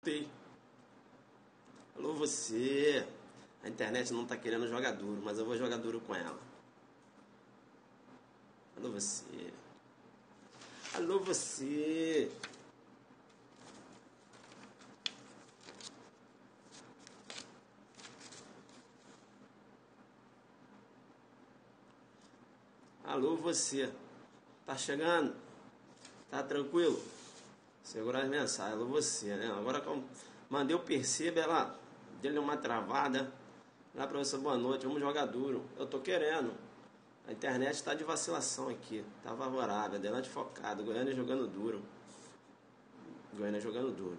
Voltei. Alô você. A internet não tá querendo jogar duro, mas eu vou jogar duro com ela. Alô você. Alô você. Alô você. Tá chegando? Tá tranquilo? Segurar as mensagens. Alô você, né? Agora que eu mandei o perceba, ela deu uma travada. Lá, professor, boa noite, vamos jogar duro. Eu tô querendo. A internet está de vacilação aqui. Tá favorável, adelante focado. Goiânia jogando duro. Goiânia jogando duro.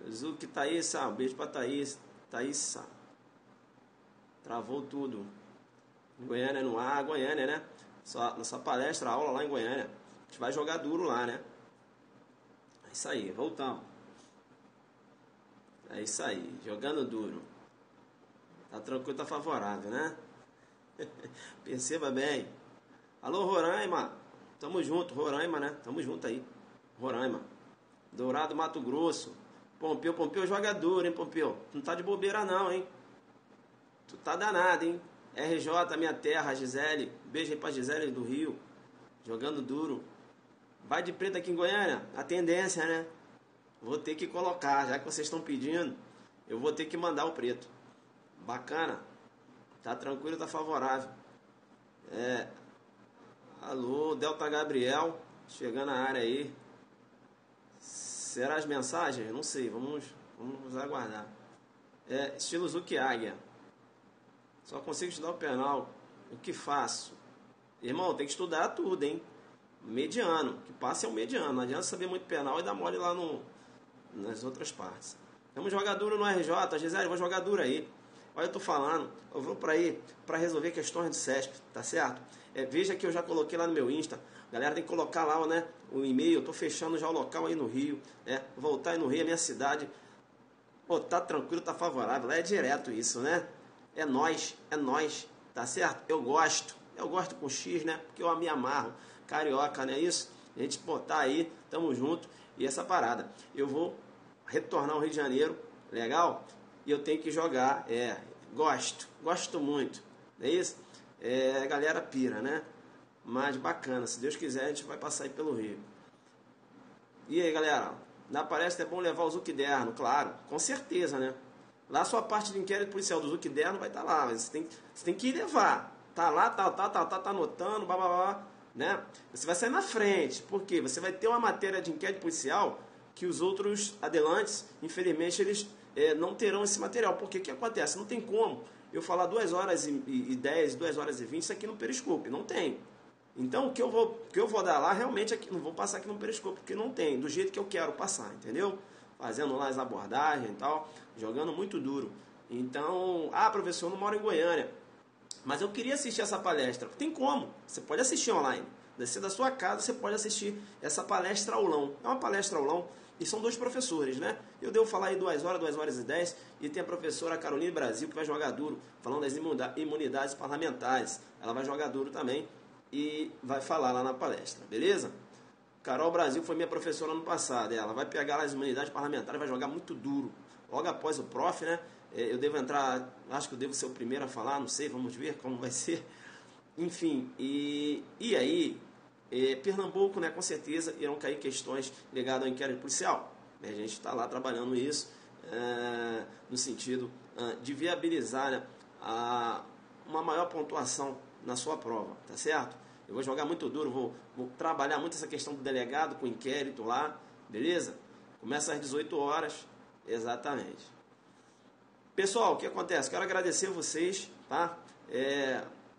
Zuki, Thaísa, um beijo pra Thaís. Thaísa. Travou tudo. Goiânia no ar, Goiânia, né? Nossa palestra, aula lá em Goiânia. A gente vai jogar duro lá, né? É isso aí, voltamos. É isso aí, jogando duro. Tá tranquilo, tá favorável, né? Perceba bem. Alô, Roraima. Tamo junto, Roraima, né? Tamo junto aí. Roraima. Dourado, Mato Grosso. Pompeu joga duro, hein, Pompeu? Tu não tá de bobeira não, hein? Tu tá danado, hein? RJ, minha terra, Gisele. Beijo aí pra Gisele do Rio. Jogando duro. Vai de preto aqui em Goiânia? A tendência, né? Vou ter que colocar, já que vocês estão pedindo, eu vou ter que mandar o preto. Bacana. Tá tranquilo, tá favorável. Alô, Delta Gabriel, chegando na área aí. Será as mensagens? Não sei, vamos aguardar. Estilo Zuki Águia. Só consigo estudar o penal. O que faço? Irmão, tem que estudar tudo, hein? Mediano, que passe é o mediano. Não adianta saber muito penal e dar mole lá nas outras partes. Vamos jogar duro no RJ, Gisele, vou jogar duro aí. Olha, eu tô falando, eu vou para aí para resolver questões do CESP, tá certo? Veja que eu já coloquei lá no meu Insta. Galera tem que colocar lá, né, o e-mail. Eu tô fechando já o local aí no Rio, voltar aí no Rio, a minha cidade. Pô, tá tranquilo, tá favorável. Lá é direto isso, né? É nós, tá certo? Eu gosto com X, né? Porque eu me amarro. Carioca, não é isso? A gente botar aí, tamo junto. E essa parada. Eu vou retornar ao Rio de Janeiro, legal? E eu tenho que jogar, gosto muito, não é isso? A galera pira, né? Mas bacana, se Deus quiser a gente vai passar aí pelo Rio. E aí, galera? Na palestra é bom levar o Zuquiderno, claro, com certeza, né? Lá a sua parte de inquérito policial do Zuquiderno vai estar lá, mas você tem que levar. Tá lá, tá anotando, blá, né? Você vai sair na frente, porque você vai ter uma matéria de inquérito policial que os outros adelantes, infelizmente, eles não terão esse material. Porque o que acontece? Não tem como eu falar 2 horas e 10, 2 horas e 20 isso aqui no Periscope, não tem. Então o que eu vou dar lá, realmente aqui, não vou passar aqui no Periscope, porque não tem, do jeito que eu quero passar, entendeu? Fazendo lá as abordagens e tal, jogando muito duro. Então, professor, eu não moro em Goiânia, mas eu queria assistir essa palestra. Tem como, você pode assistir online. Descer da sua casa, você pode assistir essa palestra aulão. É uma palestra aulão e são 2 professores, né? Eu devo falar aí 2 horas, 2 horas e 10, e tem a professora Caroline Brasil, que vai jogar duro, falando das imunidades parlamentares. Ela vai jogar duro também e vai falar lá na palestra, beleza? Carol Brasil foi minha professora ano passado. Ela vai pegar lá as imunidades parlamentares, vai jogar muito duro. Logo após o prof, né? Eu devo entrar, acho que eu devo ser o primeiro a falar, não sei, vamos ver como vai ser. Enfim, e aí, Pernambuco, né, com certeza irão cair questões ligadas ao inquérito policial. A gente está lá trabalhando isso no sentido de viabilizar, né, uma maior pontuação na sua prova, tá certo? Eu vou jogar muito duro, vou trabalhar muito essa questão do delegado com o inquérito lá, beleza? Começa às 18 horas, exatamente. Pessoal, o que acontece? Quero agradecer vocês, tá?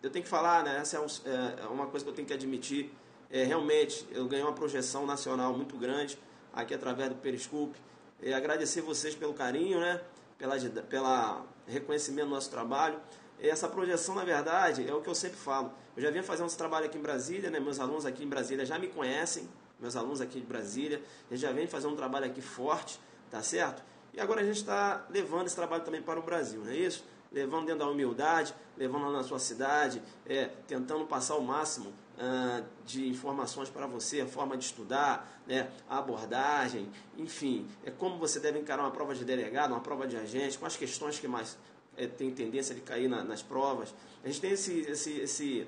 Eu tenho que falar, né? Essa é uma coisa que eu tenho que admitir. Realmente, eu ganhei uma projeção nacional muito grande aqui através do Periscope. Agradecer vocês pelo carinho, né? Pela reconhecimento do nosso trabalho. Essa projeção, na verdade, é o que eu sempre falo. Eu já vinha fazendo esse trabalho aqui em Brasília, né? Meus alunos aqui em Brasília já me conhecem, meus alunos aqui de Brasília, eles já vêm fazendo um trabalho aqui forte, tá certo? E agora a gente está levando esse trabalho também para o Brasil, não é isso? levando dentro da humildade, levando lá na sua cidade, tentando passar o máximo de informações para você, a forma de estudar, a abordagem, enfim, como você deve encarar uma prova de delegado, uma prova de agente, com as questões que mais tem tendência de cair nas provas. A gente tem esse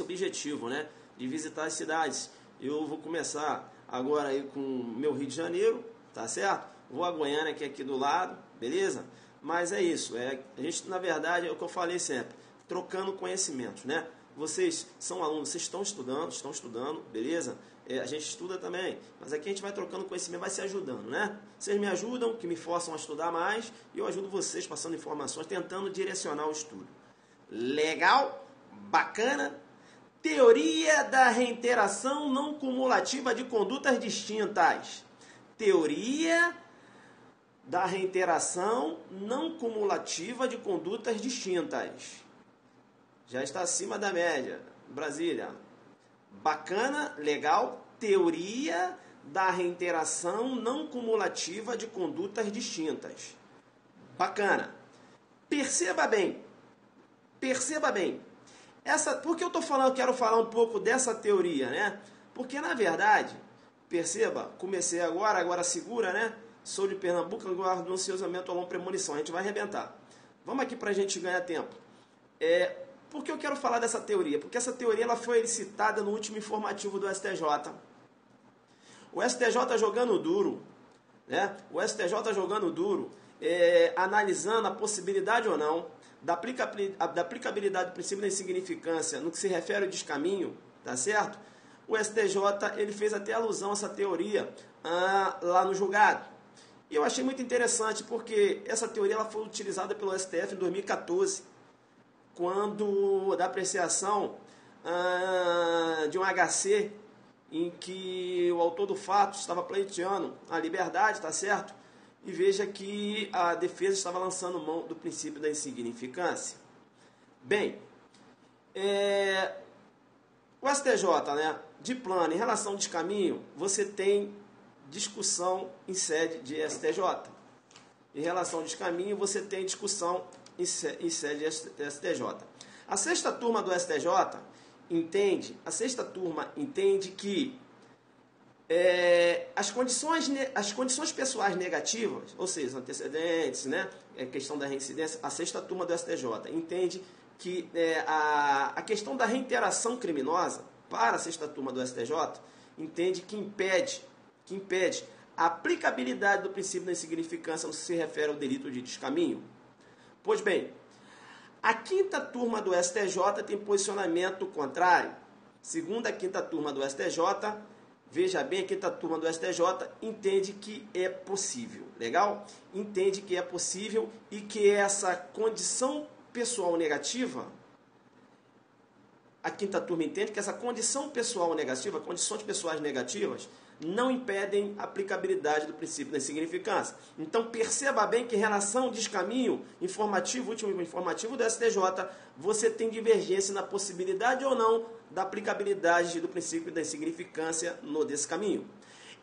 objetivo, né, de visitar as cidades. Eu vou começar agora aí com o meu Rio de Janeiro, tá certo? Vou a Goiânia, que é aqui do lado, beleza? Mas é isso, a gente, na verdade, é o que eu falei sempre, trocando conhecimentos, né? Vocês são alunos, vocês estão estudando, beleza? A gente estuda também, mas aqui a gente vai trocando conhecimento, vai se ajudando, né? Vocês me ajudam, que me forçam a estudar mais, e eu ajudo vocês passando informações, tentando direcionar o estudo. Legal? Bacana? Teoria da reiteração não cumulativa de condutas distintas. Teoria da reiteração não cumulativa de condutas distintas. Já está acima da média. Brasília. Bacana, legal. Teoria da reiteração não cumulativa de condutas distintas. Bacana. Perceba bem. Por que eu quero falar um pouco dessa teoria, né? Porque, na verdade, perceba, comecei agora segura, né? Sou de Pernambuco, aguardo ansiosamente a longa premonição. A gente vai arrebentar. Vamos aqui para a gente ganhar tempo. Por que eu quero falar dessa teoria? Porque essa teoria ela foi citada no último informativo do STJ. O STJ jogando duro, né? O STJ jogando duro, analisando a possibilidade ou não da aplicabilidade do princípio da insignificância no que se refere ao descaminho, tá certo? O STJ ele fez até alusão a essa teoria lá no julgado. E eu achei muito interessante porque essa teoria ela foi utilizada pelo STF em 2014, quando da apreciação de um HC em que o autor do fato estava pleiteando a liberdade, tá certo? E veja que a defesa estava lançando mão do princípio da insignificância. Bem, o STJ, né, de plano, em relação ao descaminho, você tem discussão em sede de STJ. Em relação ao descaminho, você tem discussão em sede de STJ. A sexta turma do STJ entende que as condições pessoais negativas, ou seja, antecedentes, né, questão da reincidência, a sexta turma do STJ entende que a questão da reiteração criminosa, para a sexta turma do STJ, entende que impede a aplicabilidade do princípio da insignificância no que se refere ao delito de descaminho. Pois bem, a quinta turma do STJ tem posicionamento contrário. Segundo a quinta turma do STJ, veja bem, a quinta turma do STJ entende que é possível, legal? Entende que é possível e que essa condição pessoal negativa, a quinta turma entende que essa condição pessoal negativa, condições pessoais negativas, não impedem a aplicabilidade do princípio da insignificância. Então perceba bem que em relação ao descaminho informativo, último informativo do STJ, você tem divergência na possibilidade ou não da aplicabilidade do princípio da insignificância no descaminho.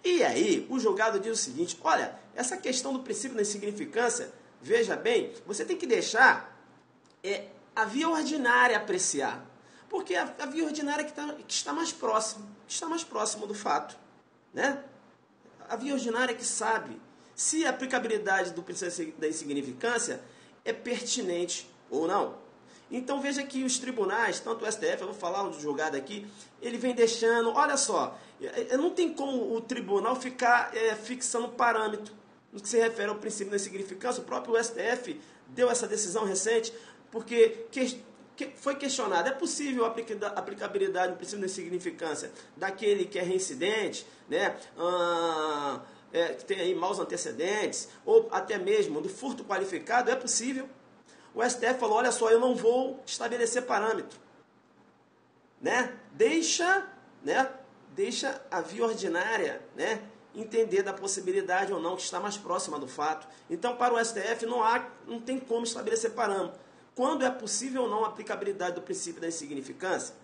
E aí, o julgado diz o seguinte, olha, essa questão do princípio da insignificância, veja bem, você tem que deixar a via ordinária apreciar. Porque a via ordinária que está mais próximo do fato. Né? A via ordinária que sabe se a aplicabilidade do princípio da insignificância é pertinente ou não. Então veja que os tribunais, tanto o STF, eu vou falar do julgado aqui, ele vem deixando, olha só, não tem como o tribunal ficar fixando parâmetro no que se refere ao princípio da insignificância. O próprio STF deu essa decisão recente, porque foi questionado, é possível a aplicabilidade do princípio da insignificância daquele que é reincidente, né, que tem aí maus antecedentes, ou até mesmo do furto qualificado, é possível. O STF falou, olha só, eu não vou estabelecer parâmetro. Né? Deixa a via ordinária, né, entender da possibilidade ou não que está mais próxima do fato. Então, para o STF, não tem como estabelecer parâmetro. Quando é possível ou não a aplicabilidade do princípio da insignificância.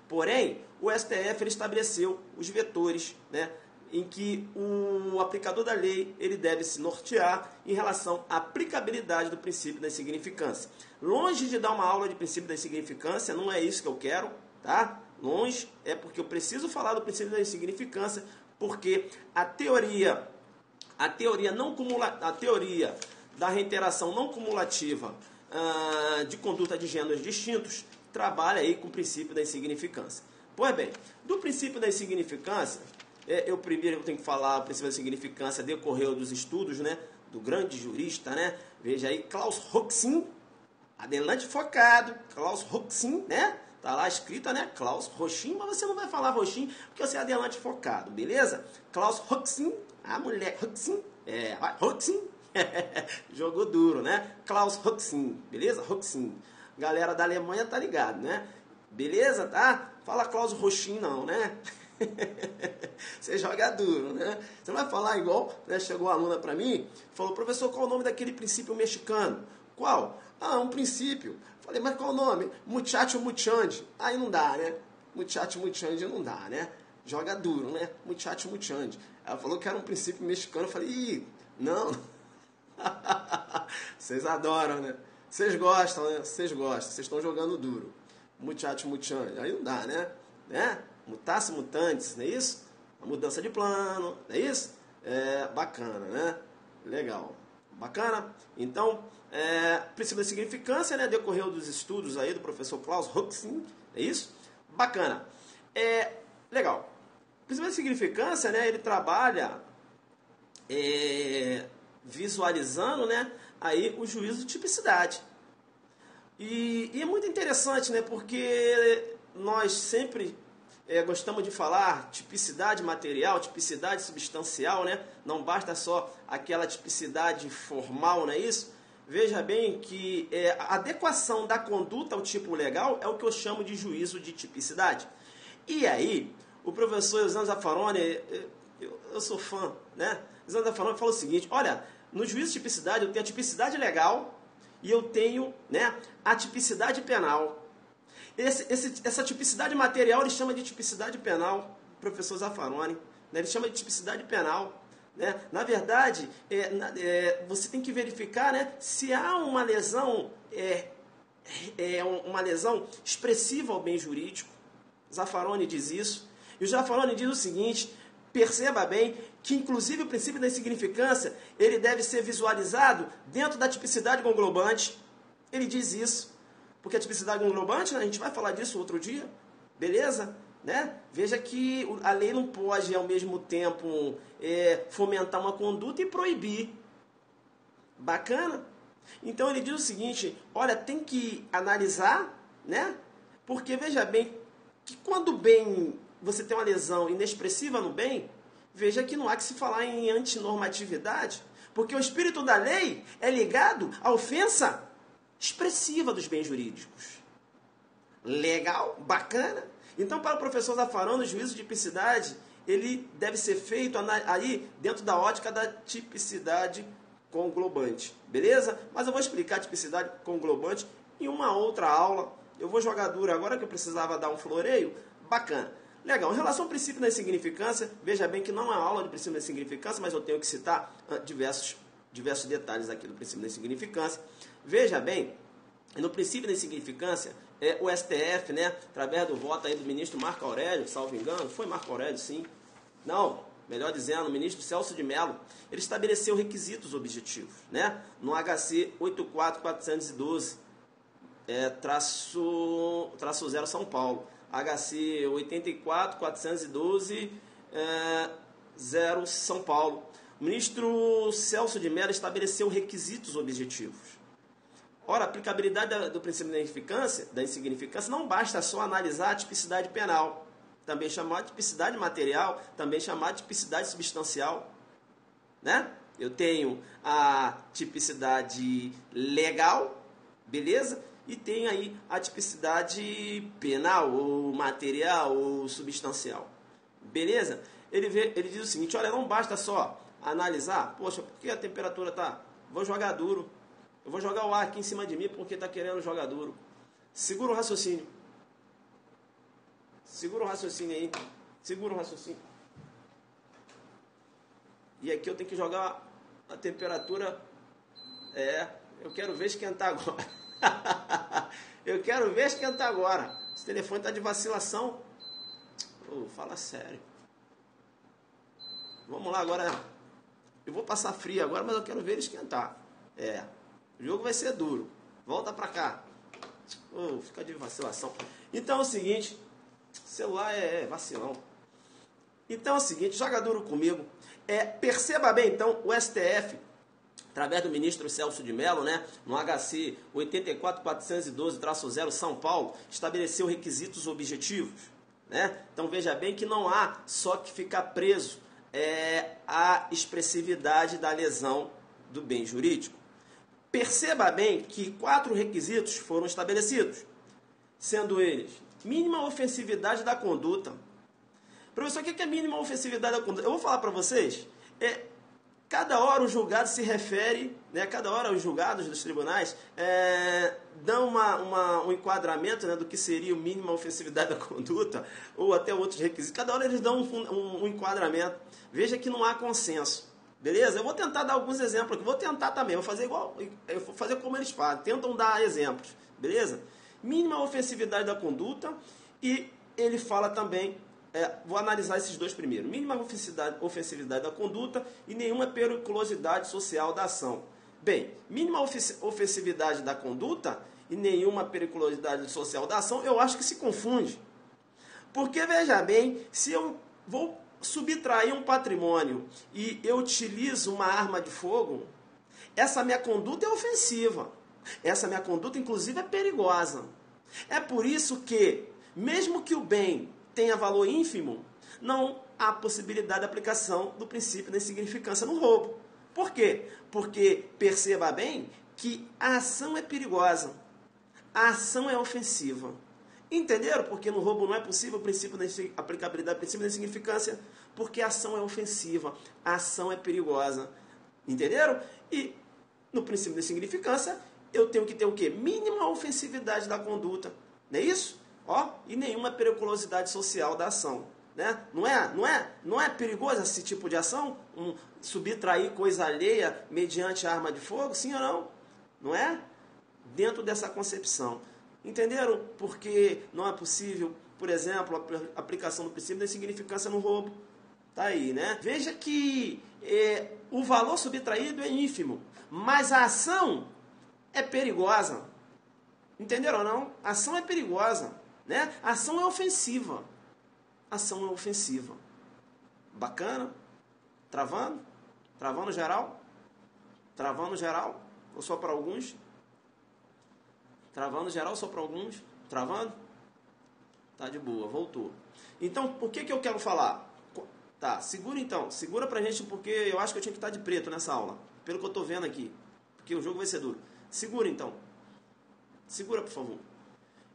Porém, o STF ele estabeleceu os vetores, né, em que o aplicador da lei ele deve se nortear em relação à aplicabilidade do princípio da insignificância. Longe de dar uma aula de princípio da insignificância, não é isso que eu quero, tá? Longe, é porque eu preciso falar do princípio da insignificância, porque a teoria da reiteração não cumulativa de conduta de gêneros distintos trabalha aí com o princípio da insignificância. Pois bem, do princípio da insignificância, eu tenho que falar o princípio da insignificância decorreu dos estudos, né, do grande jurista, né? Veja aí, Klaus Roxin, adelante focado, Klaus Roxin, né? Tá lá escrito, né? Klaus Roxin, mas você não vai falar Roxin porque você é adelante focado, beleza? Klaus Roxin, a mulher Roxin, Roxin, jogou duro, né? Klaus Roxin, beleza? Roxin. Galera da Alemanha tá ligado, né? Beleza, tá? Fala Klaus Roxin não, né? Você joga duro, né? Você não vai falar igual, né? Chegou uma aluna para mim, falou, professor, qual o nome daquele princípio mexicano? Qual? Ah, um princípio. Falei, mas qual o nome? Muchacho muchandi. Aí não dá, né? Muchacho muchandi não dá, né? Joga duro, né? Muchacho muchandi. Ela falou que era um princípio mexicano. Eu falei, ih, não. Vocês adoram, né? Vocês gostam, né? Vocês gostam. Vocês estão jogando duro. Muchacho muchandi. Aí não dá, né? Mutasse mutantes, não é isso? A mudança de plano, não é isso? Bacana, né? Legal. Bacana? Então, princípio da significância, né? Decorreu dos estudos aí do professor Klaus Roxin, é isso? Bacana. Legal. O princípio da significância, né? Ele trabalha visualizando, né? Aí o juízo de tipicidade. E é muito interessante, né? Porque nós sempre gostamos de falar tipicidade material, tipicidade substancial, né? Não basta só aquela tipicidade formal, não é isso? Veja bem que a adequação da conduta ao tipo legal é o que eu chamo de juízo de tipicidade. E aí, o professor Eusébio Zaffaroni, eu sou fã, né? Eusébio Zaffaroni falou o seguinte, olha, no juízo de tipicidade eu tenho a tipicidade legal e eu tenho, né, a tipicidade penal. Essa tipicidade material ele chama de tipicidade penal, professor Zaffaroni, né? Ele chama de tipicidade penal. Né? Na verdade, você tem que verificar, né, se há uma lesão, uma lesão expressiva ao bem jurídico. Zaffaroni diz isso. E o Zaffaroni diz o seguinte, perceba bem que inclusive o princípio da insignificância ele deve ser visualizado dentro da tipicidade conglobante. Ele diz isso. Porque a tipicidade conglobante, né, a gente vai falar disso outro dia, beleza? Né? Veja que a lei não pode, ao mesmo tempo, fomentar uma conduta e proibir. Bacana? Então ele diz o seguinte, olha, tem que analisar, né? Porque veja bem, que quando o bem, você tem uma lesão inexpressiva no bem, veja que não há que se falar em antinormatividade, porque o espírito da lei é ligado à ofensa expressiva dos bens jurídicos. Legal? Bacana? Então, para o professor Zaffaroni, o juízo de tipicidade, ele deve ser feito aí dentro da ótica da tipicidade conglobante. Beleza? Mas eu vou explicar a tipicidade conglobante em uma outra aula. Eu vou jogar duro agora que eu precisava dar um floreio. Bacana. Legal. Em relação ao princípio da insignificância, veja bem que não é uma aula de princípio da insignificância, mas eu tenho que citar diversos detalhes aqui do princípio da insignificância. Veja bem, no princípio da insignificância, o STF, né, através do voto aí do ministro Marco Aurélio, salvo engano, foi Marco Aurélio, sim. Não, melhor dizendo, o ministro Celso de Mello, ele estabeleceu requisitos objetivos, né, no HC 84412, traço 0 São Paulo, HC 84412, 0 São Paulo. O ministro Celso de Mello estabeleceu requisitos objetivos. Ora, a aplicabilidade do princípio da insignificância não basta só analisar a tipicidade penal, também chamada de tipicidade material, também chamada de tipicidade substancial. Né? Eu tenho a tipicidade legal, beleza? E tenho aí a tipicidade penal, ou material, ou substancial. Beleza? Ele diz o seguinte, olha, não basta só analisar, poxa, por que a temperatura está... Vou jogar duro. Eu vou jogar o ar aqui em cima de mim porque está querendo jogar duro. Segura o raciocínio. Segura o raciocínio aí. Segura o raciocínio. E aqui eu tenho que jogar a temperatura. Eu quero ver esquentar agora. Eu quero ver esquentar agora. Esse telefone está de vacilação. Fala sério. Vamos lá agora. Eu vou passar frio agora, mas eu quero ver ele esquentar. O jogo vai ser duro. Volta pra cá. Fica de vacilação. Então é o seguinte. Celular é vacilão. Então é o seguinte, joga duro comigo. Perceba bem, então, o STF, através do ministro Celso de Mello, né, no HC 84.412-0 São Paulo, estabeleceu requisitos objetivos. Né? Então veja bem que não há só que ficar preso à expressividade da lesão do bem jurídico. Perceba bem que 4 requisitos foram estabelecidos, sendo eles mínima ofensividade da conduta. Professor, o que é mínima ofensividade da conduta? Eu vou falar para vocês. Cada hora o julgado se refere, né, cada hora os julgados dos tribunais dão um enquadramento, né, do que seria o mínima ofensividade da conduta, ou até outros requisitos. Cada hora eles dão um enquadramento. Veja que não há consenso. Beleza? Eu vou tentar dar alguns exemplos aqui. Vou tentar também. Vou fazer igual. Eu vou fazer como eles fazem. Tentam dar exemplos. Beleza? Mínima ofensividade da conduta. E ele fala também. Vou analisar esses dois primeiro. Mínima ofensividade da conduta e nenhuma periculosidade social da ação. Bem, mínima ofensividade da conduta e nenhuma periculosidade social da ação, eu acho que se confunde. Porque, veja bem, se eu vou subtrair um patrimônio e eu utilizo uma arma de fogo, essa minha conduta é ofensiva. Essa minha conduta, inclusive, é perigosa. É por isso que, mesmo que o bem tenha valor ínfimo, não há possibilidade de aplicação do princípio da insignificância no roubo. Por quê? Porque perceba bem que a ação é perigosa, a ação é ofensiva. Entenderam? Porque no roubo não é possível o princípio da aplicabilidade do princípio da insignificância, porque a ação é ofensiva, a ação é perigosa. Entenderam? E no princípio da insignificância, eu tenho que ter o quê? Mínima ofensividade da conduta. Não é isso? E nenhuma periculosidade social da ação. Né? Não é perigoso esse tipo de ação? Subtrair coisa alheia mediante arma de fogo? Sim ou não? Não é? Dentro dessa concepção. Entenderam? Porque não é possível, por exemplo, a aplicação do princípio da insignificância no roubo. Tá aí, né? Veja que o valor subtraído é ínfimo, mas a ação é perigosa. Entenderam ou não? A ação é perigosa. Né? A ação é ofensiva. A ação é ofensiva. Bacana? Travando? Travando geral? Travando geral? Ou só para alguns? Travando geral só para alguns? Travando? Tá de boa, voltou. Então, o que eu quero falar? Tá, segura então. Segura pra gente, porque eu acho que eu tinha que estar de preto nessa aula. Pelo que eu tô vendo aqui. Porque o jogo vai ser duro. Segura então. Segura, por favor.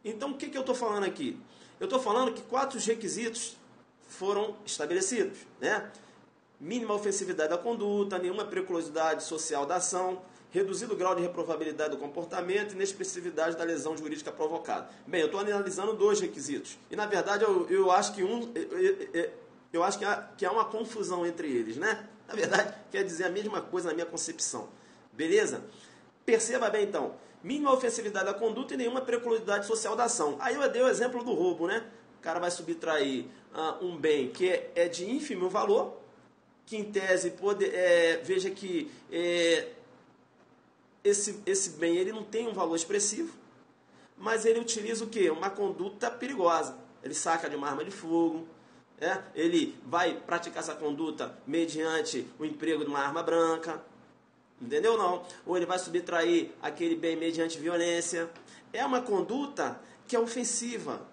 Então, o que eu estou falando aqui? Eu estou falando que 4 requisitos foram estabelecidos. Né? Mínima ofensividade da conduta, nenhuma periculosidade social da ação, reduzido grau de reprovabilidade do comportamento e inexpressividade da lesão jurídica provocada. Bem, eu estou analisando 2 requisitos. E, na verdade, eu acho que que há uma confusão entre eles. Né? Na verdade, quer dizer a mesma coisa na minha concepção. Beleza? Perceba bem, então. Mínima ofensividade da conduta e nenhuma periculosidade social da ação. Aí eu dei o exemplo do roubo, né? O cara vai subtrair um bem que é de ínfimo valor, que em tese, veja que esse bem ele não tem um valor expressivo, mas ele utiliza o quê? Uma conduta perigosa. Ele saca de uma arma de fogo, ele vai praticar essa conduta mediante o emprego de uma arma branca, entendeu ou não? Ou ele vai subtrair aquele bem mediante violência. É uma conduta que é ofensiva.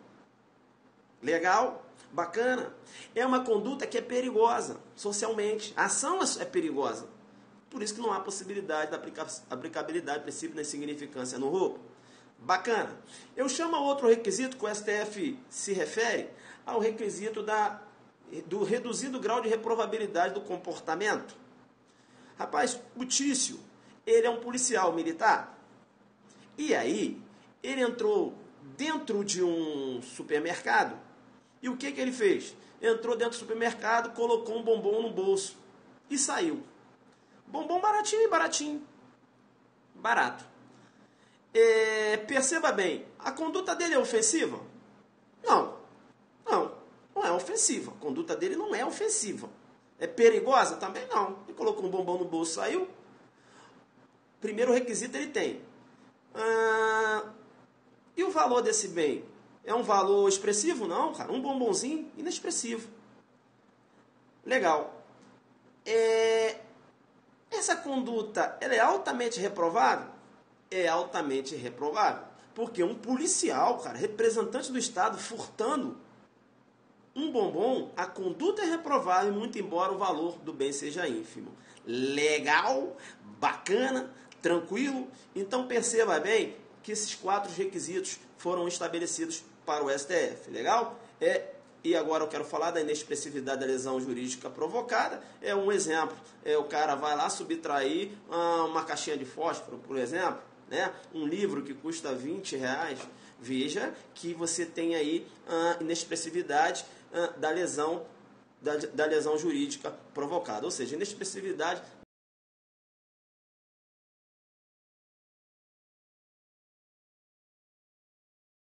Legal? Bacana? É uma conduta que é perigosa socialmente. A ação é perigosa. Por isso que não há possibilidade da aplicabilidade do princípio da insignificância no roubo. Bacana. Eu chamo outro requisito que o STF se refere ao requisito do reduzido grau de reprovabilidade do comportamento. Rapaz, o Tício, ele é um policial militar. E aí, ele entrou dentro de um supermercado. E o que ele fez? Entrou dentro do supermercado, colocou um bombom no bolso. e saiu. Bombom baratinho, baratinho. Barato. Perceba bem, a conduta dele é ofensiva? Não. Não é ofensiva. A conduta dele não é ofensiva. É perigosa? Também não. Ele colocou um bombom no bolso, saiu. Primeiro requisito ele tem. E o valor desse bem? É um valor expressivo? Não, cara. Um bombonzinho inexpressivo. Legal. Essa conduta, ela é altamente reprovável? É altamente reprovável. Porque um policial, cara, representante do Estado, furtando um bombom, a conduta é reprovável, muito embora o valor do bem seja ínfimo. Legal, bacana, tranquilo. Então perceba bem que esses 4 requisitos foram estabelecidos para o STF. Legal? E agora eu quero falar da inexpressividade da lesão jurídica provocada. É um exemplo. O cara vai lá subtrair uma caixinha de fósforo, por exemplo, né? Um livro que custa R$20. Veja que você tem aí a inexpressividade da lesão jurídica provocada. Ou seja, inexpressividade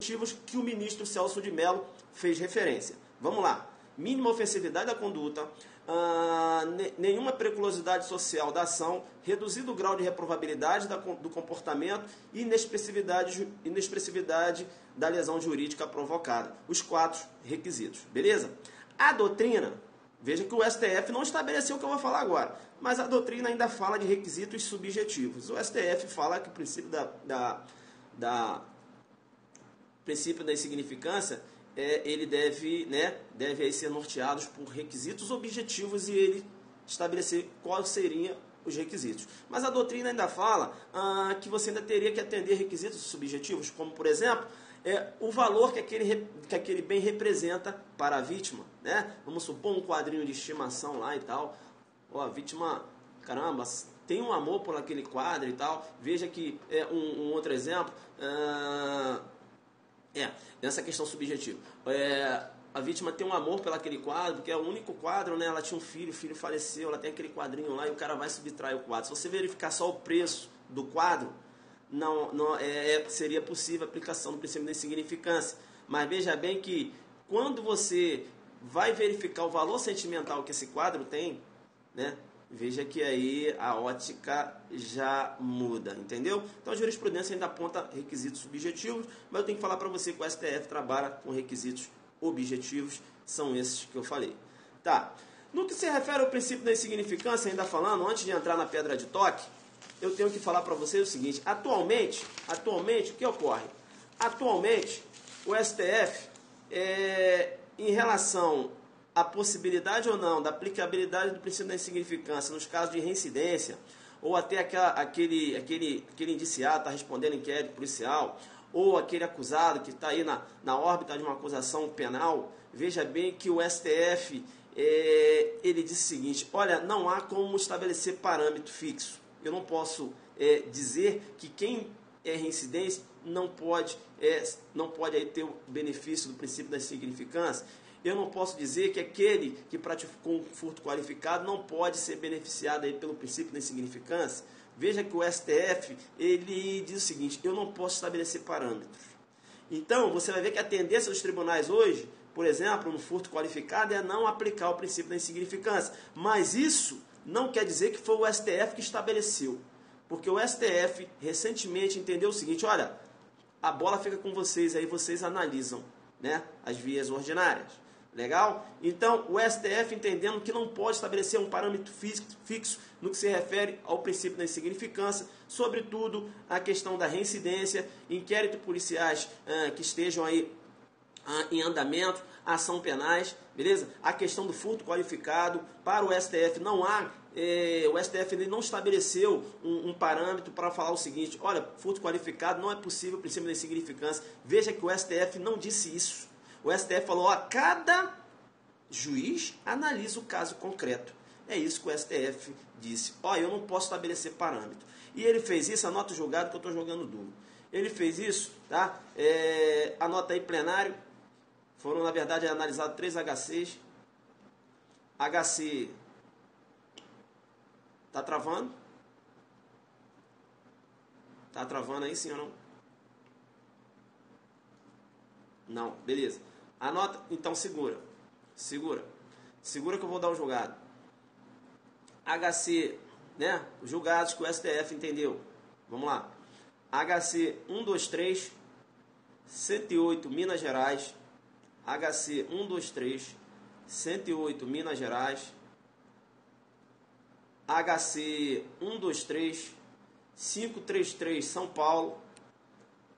motivos que o ministro Celso de Mello fez referência. Vamos lá. Mínima ofensividade da conduta, nenhuma periculosidade social da ação, reduzido o grau de reprovabilidade do comportamento e inexpressividade da lesão jurídica provocada. Os 4 requisitos. Beleza? A doutrina, veja que o STF não estabeleceu o que eu vou falar agora, mas a doutrina ainda fala de requisitos subjetivos. O STF fala que o princípio princípio da insignificância, ele deve aí ser norteado por requisitos objetivos e ele estabelecer quais seriam os requisitos. Mas a doutrina ainda fala que você ainda teria que atender requisitos subjetivos, como, por exemplo, o valor que aquele bem representa para a vítima. Né? Vamos supor um quadrinho de estimação lá e tal. A vítima, caramba, tem um amor por aquele quadro e tal. Veja que um outro exemplo... nessa questão subjetiva. A vítima tem um amor pelo aquele quadro, que é o único quadro, né? Ela tinha um filho, o filho faleceu, ela tem aquele quadrinho lá e o cara vai subtrair o quadro. Se você verificar só o preço do quadro, seria possível a aplicação do princípio da insignificância. Mas veja bem que quando você vai verificar o valor sentimental que esse quadro tem, né? Veja que aí a ótica já muda, entendeu? Então a jurisprudência ainda aponta requisitos subjetivos, mas eu tenho que falar para você que o STF trabalha com requisitos objetivos, são esses que eu falei. Tá. No que se refere ao princípio da insignificância, ainda falando, antes de entrar na pedra de toque, eu tenho que falar para vocês o seguinte: atualmente, o que ocorre? Atualmente, o STF, em relação a possibilidade ou não da aplicabilidade do princípio da insignificância nos casos de reincidência, ou até aquele indiciado está respondendo inquérito policial, ou aquele acusado que está aí na órbita de uma acusação penal, veja bem que o STF ele diz o seguinte: olha, não há como estabelecer parâmetro fixo. Eu não posso dizer que quem é reincidente não pode aí ter o benefício do princípio da insignificância. Eu não posso dizer que aquele que praticou um furto qualificado não pode ser beneficiado aí pelo princípio da insignificância. Veja que o STF ele diz o seguinte: eu não posso estabelecer parâmetros. Então, você vai ver que a tendência dos tribunais hoje, por exemplo, no furto qualificado, é não aplicar o princípio da insignificância. Mas isso não quer dizer que foi o STF que estabeleceu. Porque o STF recentemente entendeu o seguinte: olha, a bola fica com vocês, aí vocês analisam, né, as vias ordinárias. Legal? Então, o STF entendendo que não pode estabelecer um parâmetro fixo no que se refere ao princípio da insignificância, sobretudo a questão da reincidência, inquéritos policiais que estejam aí em andamento, ação penais, beleza? A questão do furto qualificado, para o STF não há, o STF ele não estabeleceu um parâmetro para falar o seguinte: olha, furto qualificado não é possível o princípio da insignificância. Veja que o STF não disse isso. O STF falou: ó, cada juiz analisa o caso concreto. É isso que o STF disse: ó, eu não posso estabelecer parâmetro. E ele fez isso, anota o julgado que eu estou jogando duro. Ele fez isso, tá? Anota aí, plenário. Foram, na verdade, analisados 3 HCs. HC Tá travando? Tá travando aí, sim ou não? Não, beleza. Anota, então segura. Segura que eu vou dar o julgado. HC, né? Os julgados que o STF entendeu. Vamos lá. HC 123, 108, Minas Gerais. HC 123, 108, Minas Gerais. HC 123, 533, São Paulo.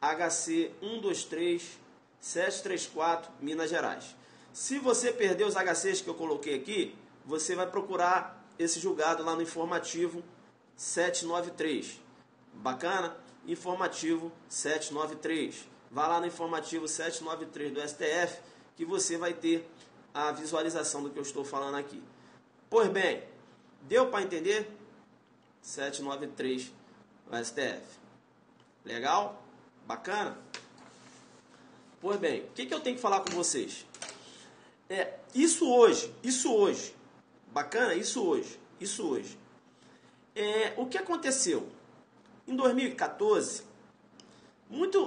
HC 123, 734, Minas Gerais. Se você perdeu os HCs que eu coloquei aqui, você vai procurar esse julgado lá no informativo 793. Bacana? Informativo 793. Vá lá no informativo 793 do STF que você vai ter a visualização do que eu estou falando aqui. Pois bem, deu para entender? 793 do STF. Legal? Bacana? Pois bem, o que eu tenho que falar com vocês? Isso hoje. Bacana? Isso hoje. O que aconteceu? Em 2014,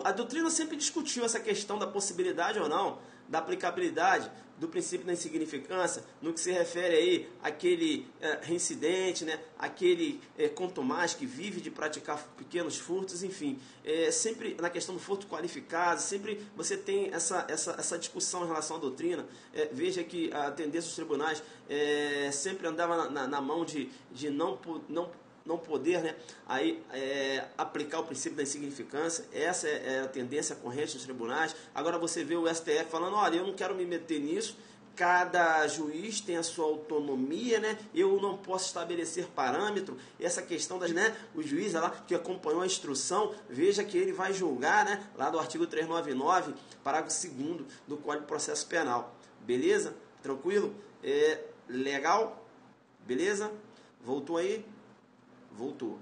a doutrina sempre discutiu essa questão da possibilidade ou não, da aplicabilidade do princípio da insignificância, no que se refere aí àquele reincidente, né? Aquele contumaz que vive de praticar pequenos furtos, enfim. Sempre na questão do furto qualificado, sempre você tem essa discussão em relação à doutrina. Veja que a tendência dos tribunais sempre andava na mão de não poder, né, aplicar o princípio da insignificância. Essa é a tendência corrente dos tribunais. Agora você vê o STF falando, olha, eu não quero me meter nisso, cada juiz tem a sua autonomia, né? Eu não posso estabelecer parâmetro. Essa questão das, né, o juiz lá que acompanhou a instrução, veja que ele vai julgar, né, lá do artigo 399, parágrafo 2º do Código de Processo Penal. Beleza? Tranquilo? Legal? Beleza? Voltou aí? Voltou.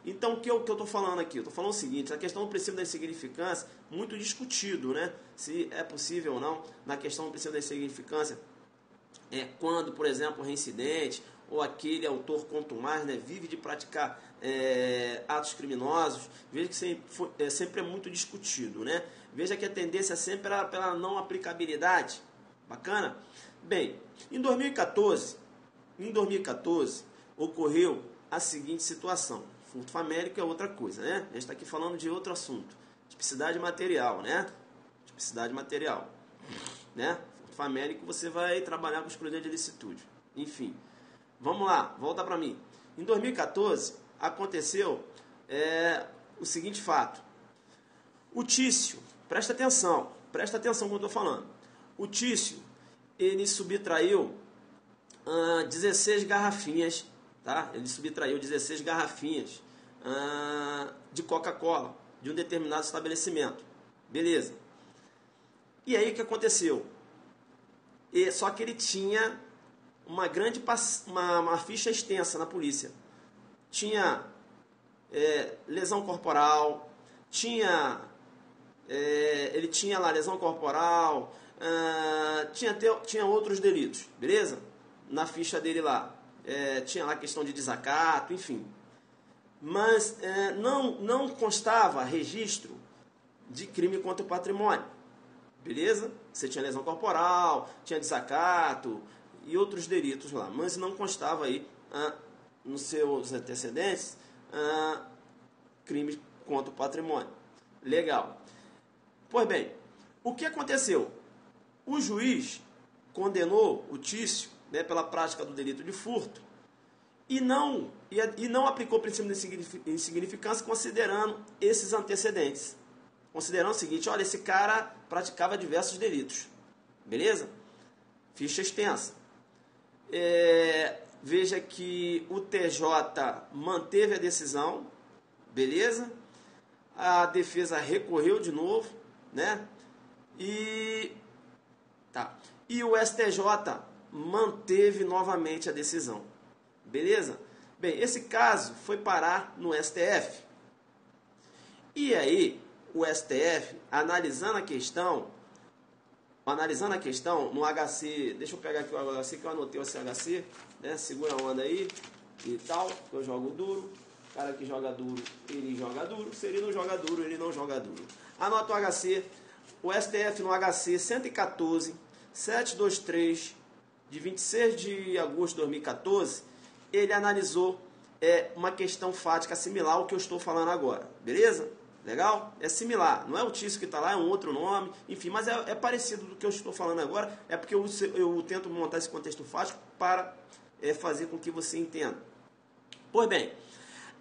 Então, o que eu estou falando aqui? Eu estou falando o seguinte, a questão do princípio da insignificância, muito discutido, né? Se é possível ou não, na questão do princípio da insignificância, quando, por exemplo, o reincidente ou aquele autor contumaz, né, vive de praticar atos criminosos, veja que sempre é muito discutido, né? Veja que a tendência sempre é pela não aplicabilidade. Bacana? Bem, em 2014, ocorreu a seguinte situação. Furto famélico é outra coisa, né? A gente está aqui falando de outro assunto. Tipicidade material, né? Tipicidade material, né? Furto famélico você vai trabalhar com exclusão de ilicitude. Enfim, vamos lá, volta para mim. Em 2014, aconteceu o seguinte fato. O Tício, presta atenção no que eu estou falando. O Tício, ele subtraiu 16 garrafinhas. Tá? Ele subtraiu 16 garrafinhas de Coca-Cola de um determinado estabelecimento. Beleza. E aí o que aconteceu? Só que ele tinha uma ficha extensa na polícia. Tinha lesão corporal, ele tinha lá lesão corporal, tinha outros delitos, beleza? Na ficha dele lá. Tinha lá questão de desacato, enfim. Mas não constava registro de crime contra o patrimônio. Beleza? Você tinha lesão corporal, tinha desacato e outros delitos lá. Mas não constava aí, nos seus antecedentes, crime contra o patrimônio. Legal. Pois bem, o que aconteceu? O juiz condenou o Tício, né, pela prática do delito de furto e não aplicou o princípio de insignificância considerando esses antecedentes. Considerando o seguinte, olha, esse cara praticava diversos delitos. Beleza? Ficha extensa. Veja que o TJ manteve a decisão. Beleza? A defesa recorreu de novo, né? E o STJ manteve novamente a decisão. Beleza? Bem, esse caso foi parar no STF. E aí, o STF, analisando a questão no HC, deixa eu pegar aqui o HC que eu anotei esse HC, né? Segura a onda aí. e tal, eu jogo duro. O cara que joga duro, ele joga duro. Se ele não joga duro, ele não joga duro. Anota o HC. O STF no HC 114, 723, de 26 de agosto de 2014, ele analisou uma questão fática similar ao que eu estou falando agora. Beleza? Legal? É similar. Não é o Tício que está lá, é um outro nome. Enfim, mas é parecido do que eu estou falando agora. É porque eu tento montar esse contexto fático para fazer com que você entenda. Pois bem,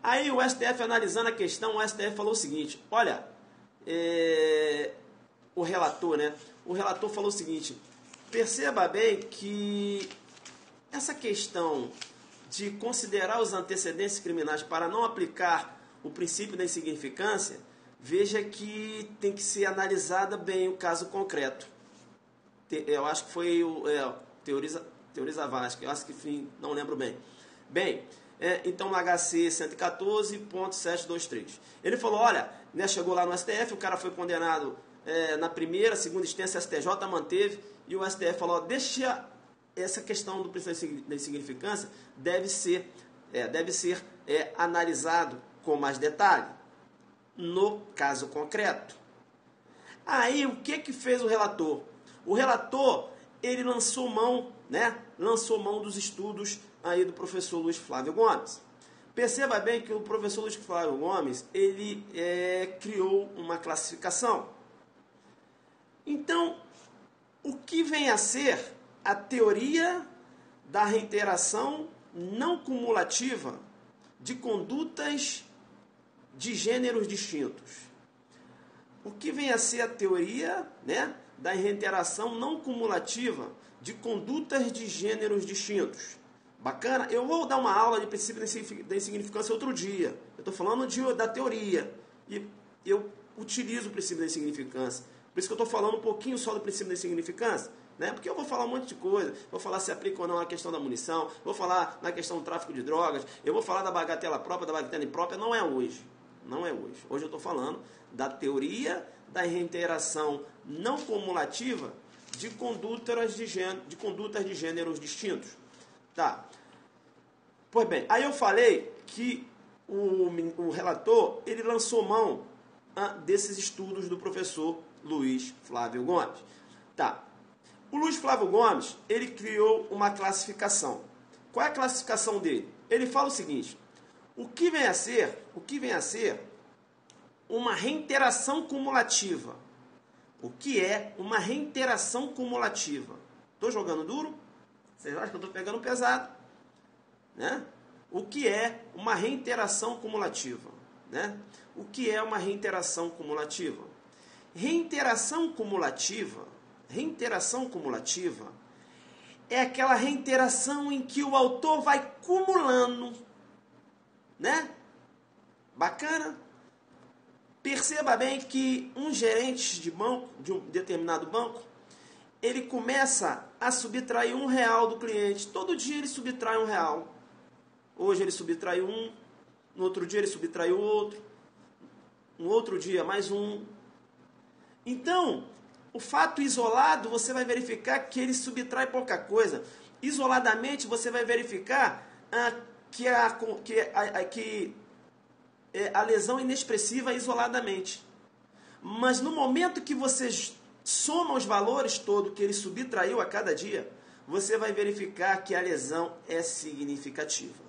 aí o STF analisando a questão, o STF falou o seguinte, olha, o relator, né? O relator falou o seguinte, perceba bem que essa questão de considerar os antecedentes criminais para não aplicar o princípio da insignificância, veja que tem que ser analisada bem o caso concreto. Eu acho que foi o Teoriza Vasco, eu acho que enfim, não lembro bem. Bem, então no HC 114.723. Ele falou, olha, né, chegou lá no STF, o cara foi condenado na primeira, segunda instância, STJ manteve, e o STF falou, deixa essa questão do princípio da insignificância, deve ser analisado com mais detalhe, no caso concreto. Aí, o que fez o relator? O relator, ele lançou mão dos estudos aí do professor Luiz Flávio Gomes. Perceba bem que o professor Luiz Flávio Gomes, ele criou uma classificação. Então, o que vem a ser a teoria da reiteração não cumulativa de condutas de gêneros distintos? O que vem a ser a teoria, né, da reiteração não cumulativa de condutas de gêneros distintos? Bacana? Eu vou dar uma aula de princípio da insignificância outro dia. Eu estou falando da teoria. E eu utilizo o princípio da insignificância. Por isso que eu estou falando um pouquinho só do princípio da insignificância. Né? Porque eu vou falar um monte de coisa. Vou falar se aplica ou não na questão da munição. Vou falar na questão do tráfico de drogas. Eu vou falar da bagatela própria, da bagatela imprópria. Não é hoje. Não é hoje. Hoje eu estou falando da teoria da reiteração não cumulativa de condutas de gêneros distintos. Tá. Pois bem, aí eu falei que o relator, ele lançou mão desses estudos do professor Luiz Flávio Gomes. Tá. O Luiz Flávio Gomes, ele criou uma classificação. Qual é a classificação dele? Ele fala o seguinte, o que vem a ser uma reiteração cumulativa. O que é uma reiteração cumulativa? Estou jogando duro? Vocês acham que eu estou pegando pesado? Né? O que é uma reiteração cumulativa? Né? O que é uma reiteração cumulativa? Reiteração cumulativa é aquela reiteração em que o autor vai cumulando, né? Bacana? Perceba bem que um gerente de banco, de um determinado banco, ele começa a subtrair R$1 do cliente. Todo dia ele subtrai R$1. Hoje ele subtraiu um, no outro dia ele subtraiu outro, no outro dia mais um. Então, o fato isolado, você vai verificar que ele subtrai pouca coisa. Isoladamente, você vai verificar que a lesão é inexpressiva isoladamente. Mas no momento que você soma os valores todos que ele subtraiu a cada dia, você vai verificar que a lesão é significativa.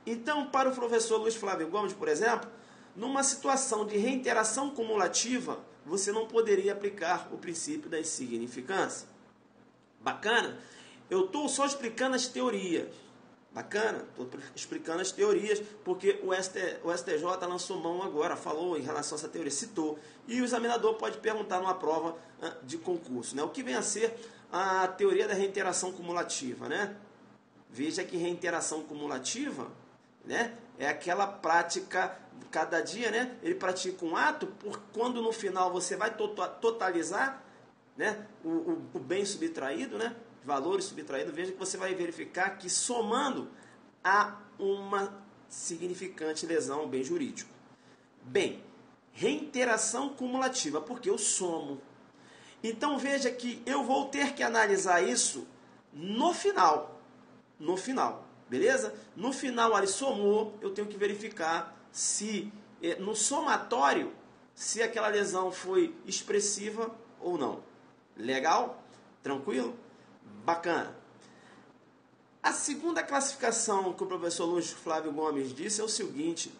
Então, para o professor Luiz Flávio Gomes, por exemplo, numa situação de reiteração cumulativa, você não poderia aplicar o princípio da insignificância. Bacana? Eu estou só explicando as teorias. Bacana? Estou explicando as teorias, porque o STJ lançou mão agora, falou em relação a essa teoria, citou. E o examinador pode perguntar numa prova de concurso, né? O que vem a ser a teoria da reiteração cumulativa, né? Veja que reiteração cumulativa, né, é aquela prática, cada dia, né, ele pratica um ato, quando no final você vai totalizar, né, o bem subtraído, né, valores subtraídos, veja que você vai verificar que somando há uma significante lesão ao bem jurídico. Bem, reiteração cumulativa, porque eu somo. Então veja que eu vou ter que analisar isso no final. No final. beleza? No final ali somou, eu tenho que verificar se no somatório, se aquela lesão foi expressiva ou não. Legal? Tranquilo? Bacana. A segunda classificação que o professor Luiz Flávio Gomes disse é o seguinte,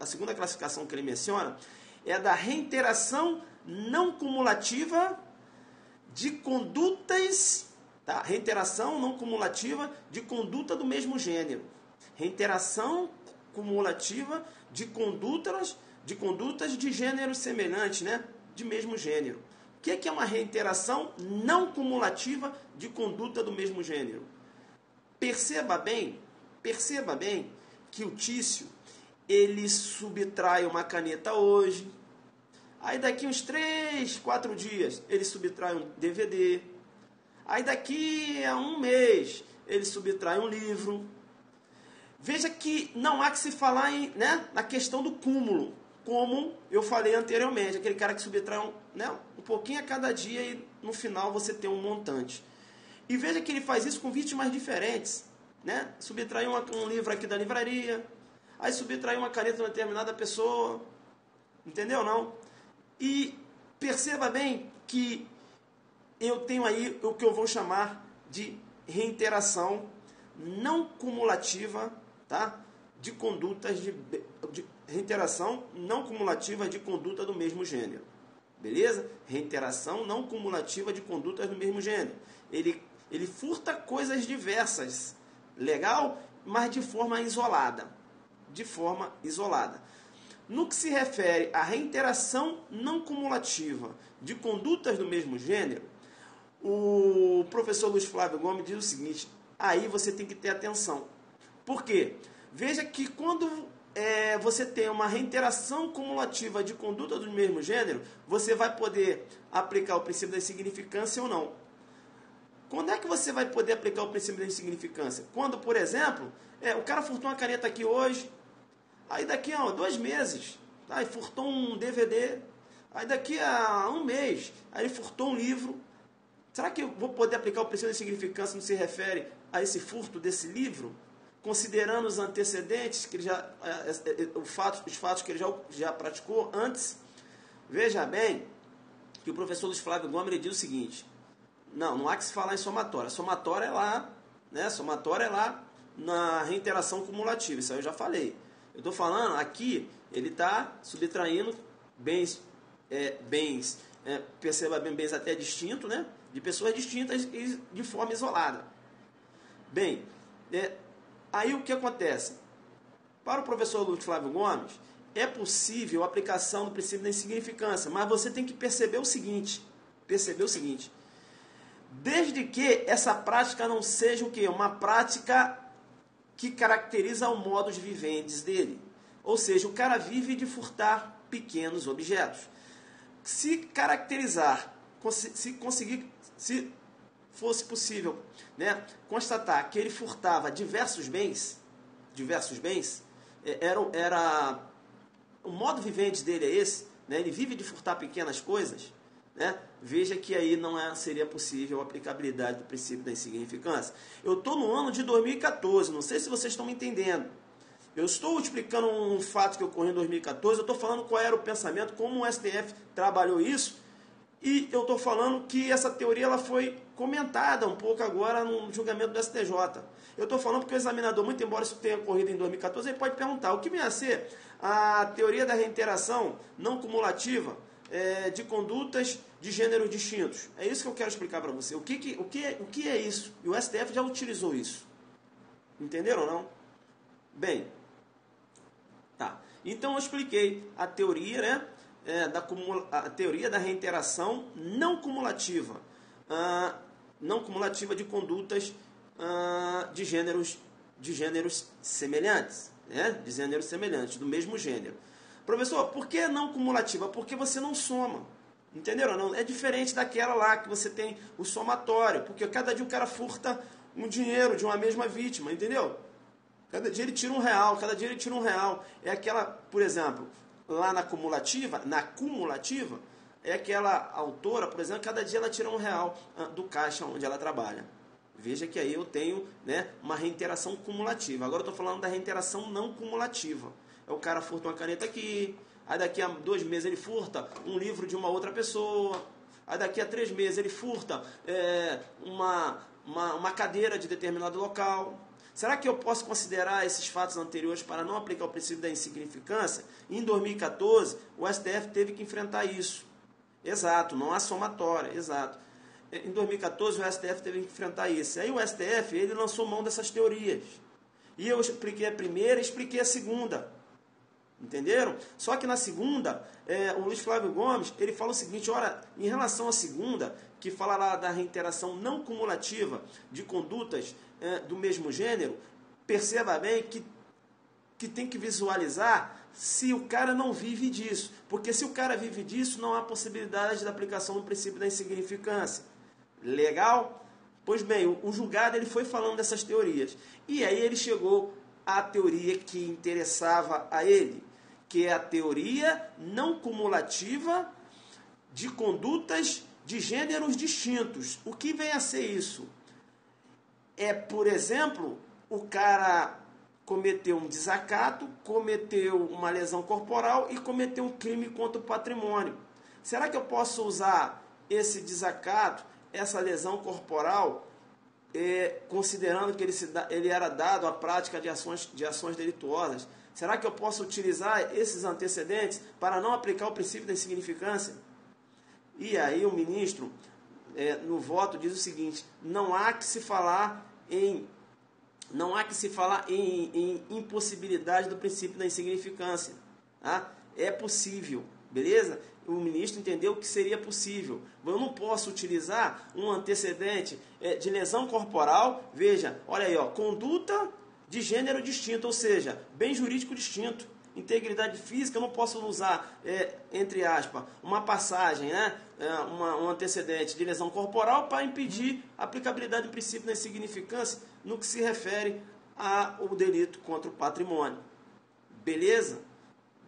a segunda classificação que ele menciona é a da reiteração não cumulativa de condutas, tá? Reiteração não cumulativa de conduta do mesmo gênero. Reiteração cumulativa de condutas de gênero semelhante, né? De mesmo gênero. O que é uma reiteração não cumulativa de conduta do mesmo gênero? Perceba bem que o Tício, ele subtrai uma caneta hoje, aí daqui uns 3, 4 dias ele subtrai um DVD, aí daqui a um mês ele subtrai um livro. Veja que não há que se falar na questão do cúmulo, como eu falei anteriormente, aquele cara que subtrai um pouquinho a cada dia e no final você tem um montante. E veja que ele faz isso com vítimas diferentes, né? Subtraiu um livro aqui da livraria, aí subtraiu uma caneta de uma determinada pessoa, entendeu não? E perceba bem que eu tenho aí o que eu vou chamar de reiteração não cumulativa, tá? De condutas de reiteração não cumulativa de conduta do mesmo gênero. Beleza? Reiteração não cumulativa de condutas do mesmo gênero. Ele furta coisas diversas, legal? Mas de forma isolada. De forma isolada. No que se refere à reiteração não cumulativa de condutas do mesmo gênero, o professor Luiz Flávio Gomes diz o seguinte, aí você tem que ter atenção. Por quê? Veja que quando você tem uma reiteração cumulativa de conduta do mesmo gênero, você vai poder aplicar o princípio da insignificância ou não. Quando é que você vai poder aplicar o princípio da insignificância? Quando, por exemplo, o cara furtou uma caneta aqui hoje, aí daqui a 2 meses, tá? Ele furtou um DVD, aí daqui a um mês, aí ele furtou um livro. Será que eu vou poder aplicar o princípio da insignificância no que se refere a esse furto desse livro? Considerando os antecedentes, que ele os fatos que ele já praticou antes? Veja bem que o professor Luiz Flávio Gomes ele diz o seguinte, não há que se falar em somatória. Somatória é lá, né? Somatória é lá na reiteração cumulativa, isso aí eu já falei. Eu estou falando aqui, ele está subtraindo bens, perceba bem, bens até distintos, né? De pessoas distintas e de forma isolada. Bem, aí o que acontece? Para o professor Luiz Flávio Gomes, é possível a aplicação do princípio da insignificância, mas você tem que perceber o seguinte, desde que essa prática não seja o quê? Uma prática que caracteriza o modus vivendi dele. Ou seja, o cara vive de furtar pequenos objetos. Se caracterizar, se fosse possível, né, constatar que ele furtava diversos bens, era o modo vivente dele é esse, né, ele vive de furtar pequenas coisas, né, veja que aí não seria possível a aplicabilidade do princípio da insignificância. Eu estou no ano de 2014, não sei se vocês estão me entendendo. Eu estou explicando um fato que ocorreu em 2014, eu estou falando qual era o pensamento, como o STF trabalhou isso, e eu estou falando que essa teoria ela foi comentada um pouco agora no julgamento do STJ. Eu estou falando porque o examinador, muito embora isso tenha ocorrido em 2014, ele pode perguntar, o que vem a ser a teoria da reiteração não cumulativa de condutas de gêneros distintos? É isso que eu quero explicar para você. O que é isso? E o STF já utilizou isso. Entenderam ou não? Bem, tá. Então eu expliquei a teoria, né? A teoria da reiteração não cumulativa de condutas de gêneros semelhantes, né? De gêneros semelhantes, do mesmo gênero. Professor, por que não cumulativa? Porque você não soma, entenderam? Não, é diferente daquela lá que você tem o somatório, porque cada dia o cara furta um dinheiro de uma mesma vítima, entendeu? Cada dia ele tira R$1, cada dia ele tira R$1. É aquela, por exemplo, lá na cumulativa, é aquela autora, por exemplo, cada dia ela tira R$1 do caixa onde ela trabalha. Veja que aí eu tenho, né, uma reiteração cumulativa. Agora eu estou falando da reiteração não cumulativa. É o cara furta uma caneta aqui, aí daqui a 2 meses ele furta um livro de uma outra pessoa, aí daqui a 3 meses ele furta uma cadeira de determinado local. Será que eu posso considerar esses fatos anteriores para não aplicar o princípio da insignificância? Em 2014, o STF teve que enfrentar isso. Exato, não há somatória, exato. Em 2014, o STF teve que enfrentar isso. Aí o STF ele lançou mão dessas teorias. E eu expliquei a primeira e expliquei a segunda. Entenderam? Só que na segunda, o Luiz Flávio Gomes, ele fala o seguinte, ora, em relação à segunda, que fala lá da reiteração não cumulativa de condutas do mesmo gênero, perceba bem que tem que visualizar se o cara não vive disso. Porque se o cara vive disso, não há possibilidade da aplicação do princípio da insignificância. Legal? Pois bem, o julgado ele foi falando dessas teorias. E aí ele chegou à teoria que interessava a ele, que é a teoria não cumulativa de condutas de gêneros distintos. O que vem a ser isso? É, por exemplo, o cara cometeu um desacato, cometeu uma lesão corporal e cometeu um crime contra o patrimônio. Será que eu posso usar esse desacato, essa lesão corporal, considerando que ele era dado à prática de ações delituosas? Será que eu posso utilizar esses antecedentes para não aplicar o princípio da insignificância? E aí o ministro, no voto, diz o seguinte, não há que se falar em impossibilidade do princípio da insignificância. Tá? É possível, beleza? O ministro entendeu que seria possível. Eu não posso utilizar um antecedente de lesão corporal, veja, olha aí, ó, conduta de gênero distinto, ou seja, bem jurídico distinto. Integridade física, eu não posso usar, entre aspas, uma passagem, né? Um antecedente de lesão corporal para impedir a aplicabilidade do princípio da insignificância no que se refere ao delito contra o patrimônio. Beleza?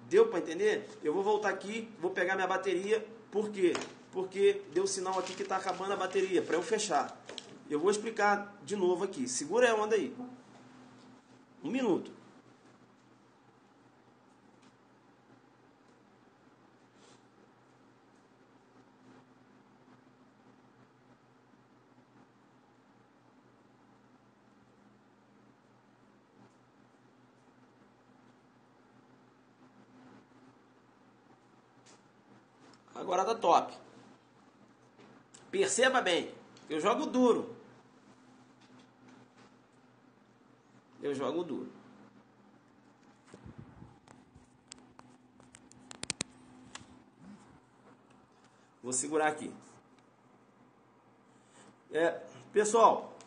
Deu para entender? Eu vou voltar aqui, vou pegar minha bateria. Por quê? Porque deu sinal aqui que está acabando a bateria, para eu fechar. Eu vou explicar de novo aqui. Segura a onda aí. 1 minuto. Agora tá top. Perceba bem, eu jogo duro. Eu jogo duro. Vou segurar aqui. Pessoal,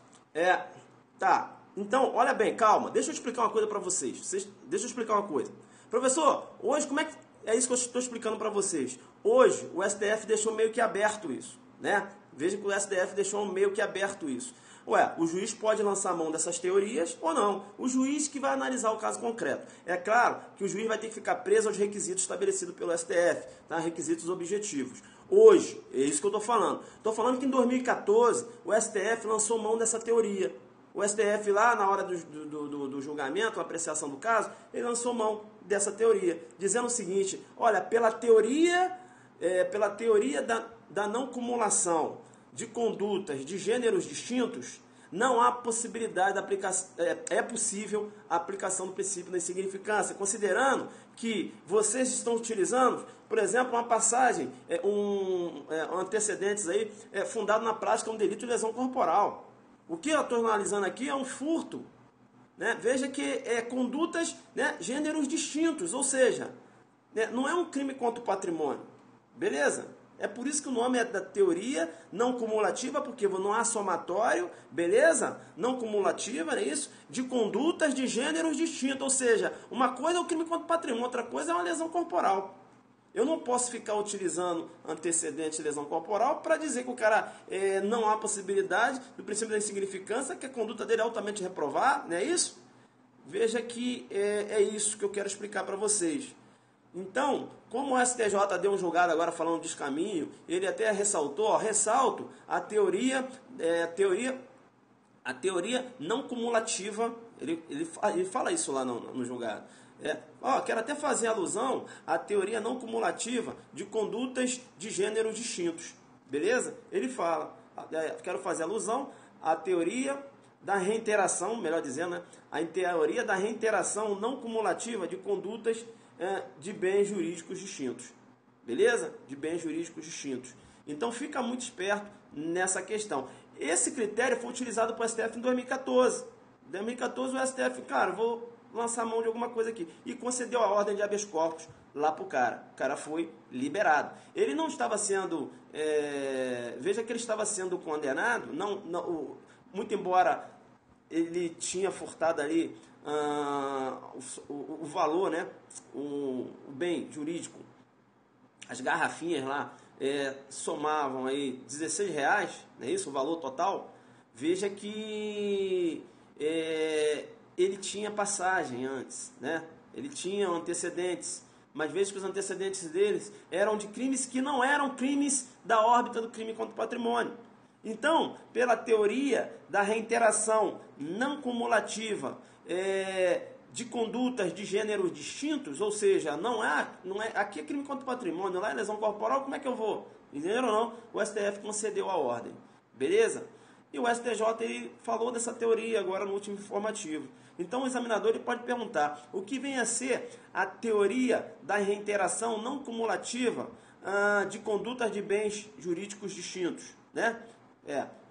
tá. Então, olha bem, calma. Deixa eu explicar uma coisa para vocês. Deixa eu explicar uma coisa. Professor, hoje como é que... É isso que eu estou explicando para vocês. Hoje, o STF deixou meio que aberto isso, né? Veja que o STF deixou meio que aberto isso. Ué, o juiz pode lançar mão dessas teorias ou não. O juiz que vai analisar o caso concreto. É claro que o juiz vai ter que ficar preso aos requisitos estabelecidos pelo STF, tá? Requisitos objetivos. Hoje, é isso que eu estou falando. Estou falando que em 2014, o STF lançou mão dessa teoria. O STF lá, na hora do julgamento, a apreciação do caso, ele lançou mão dessa teoria, dizendo o seguinte, olha, pela teoria da não cumulação de condutas de gêneros distintos, não há possibilidade de aplicação, é possível a aplicação do princípio da insignificância, considerando que vocês estão utilizando, por exemplo, uma passagem, antecedentes aí, fundado na prática de um delito de lesão corporal. O que eu estou analisando aqui é um furto, né? Veja que condutas, né, gêneros distintos, ou seja, né, não é um crime contra o patrimônio, beleza? É por isso que o nome é da teoria não cumulativa, porque não há somatório, beleza? Não cumulativa, não é isso? De condutas de gêneros distintos, ou seja, uma coisa é o crime contra o patrimônio, outra coisa é uma lesão corporal. Eu não posso ficar utilizando antecedente de lesão corporal para dizer que o cara não há possibilidade do princípio da insignificância, que a conduta dele é altamente reprovável, não é isso? Veja que é isso que eu quero explicar para vocês. Então, como o STJ deu um julgado agora falando de descaminho, ele até ressaltou, ressalto a teoria A teoria não cumulativa, ele fala isso lá no julgado. Quero até fazer alusão à teoria não cumulativa de condutas de gêneros distintos. Beleza? Ele fala, quero fazer alusão à teoria da reiteração, melhor dizendo, né? A teoria da reiteração não cumulativa de condutas de bens jurídicos distintos. Beleza? De bens jurídicos distintos. Então fica muito esperto nessa questão. Esse critério foi utilizado para o STF em 2014. Em 2014 o STF, cara, vou lançar a mão de alguma coisa aqui. E concedeu a ordem de habeas corpus lá para o cara. O cara foi liberado. Ele não estava sendo... veja que ele estava sendo condenado, muito embora ele tinha furtado ali o valor, né? O bem jurídico. As garrafinhas lá somavam aí R$16, não é isso? O valor total. Veja que ele tinha passagem antes, né? Ele tinha antecedentes, mas veja que os antecedentes deles eram de crimes que não eram crimes da órbita do crime contra o patrimônio. Então, pela teoria da reiteração não cumulativa de condutas de gêneros distintos, ou seja, não é, aqui é crime contra o patrimônio, lá é lesão corporal, como é que eu vou? Entenderam ou não? O STF concedeu a ordem, beleza? E o STJ ele falou dessa teoria agora no último informativo. Então o examinador ele pode perguntar o que vem a ser a teoria da reiteração não cumulativa de condutas de bens jurídicos distintos, né?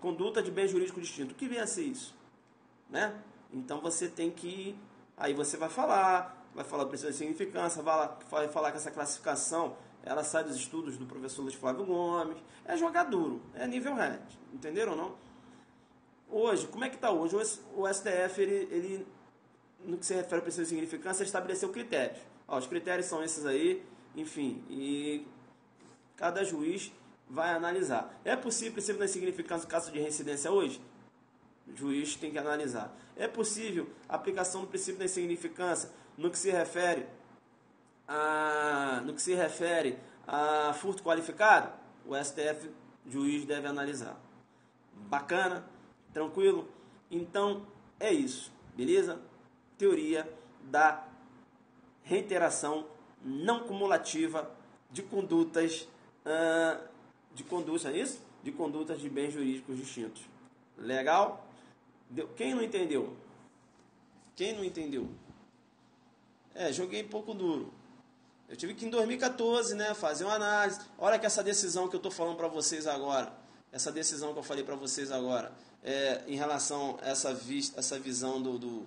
Conduta de bens jurídicos distintos. O que vem a ser isso? Né? Então você tem que... Aí você vai falar do princípio de significância, vai falar que essa classificação ela sai dos estudos do professor Luiz Flávio Gomes. É jogar duro, é nível RET. Entenderam ou não? Hoje, como é que está hoje? O STF, ele, no que se refere ao princípio de significância, ele estabeleceu critérios. Os critérios são esses aí, enfim, e cada juiz vai analisar. É possível o princípio da insignificância no caso de reincidência hoje? O juiz tem que analisar. É possível a aplicação do princípio da insignificância no que se refere a furto qualificado? O STF, juiz, deve analisar. Bacana? Tranquilo? Então, é isso. Beleza? Teoria da reiteração não cumulativa de condutas... é isso? De condutas de bens jurídicos distintos. Legal? Quem não entendeu? Joguei um pouco duro. Eu tive que, em 2014, né, fazer uma análise. Olha que essa decisão que eu estou falando para vocês agora, essa decisão que eu falei para vocês agora, em relação a essa visão do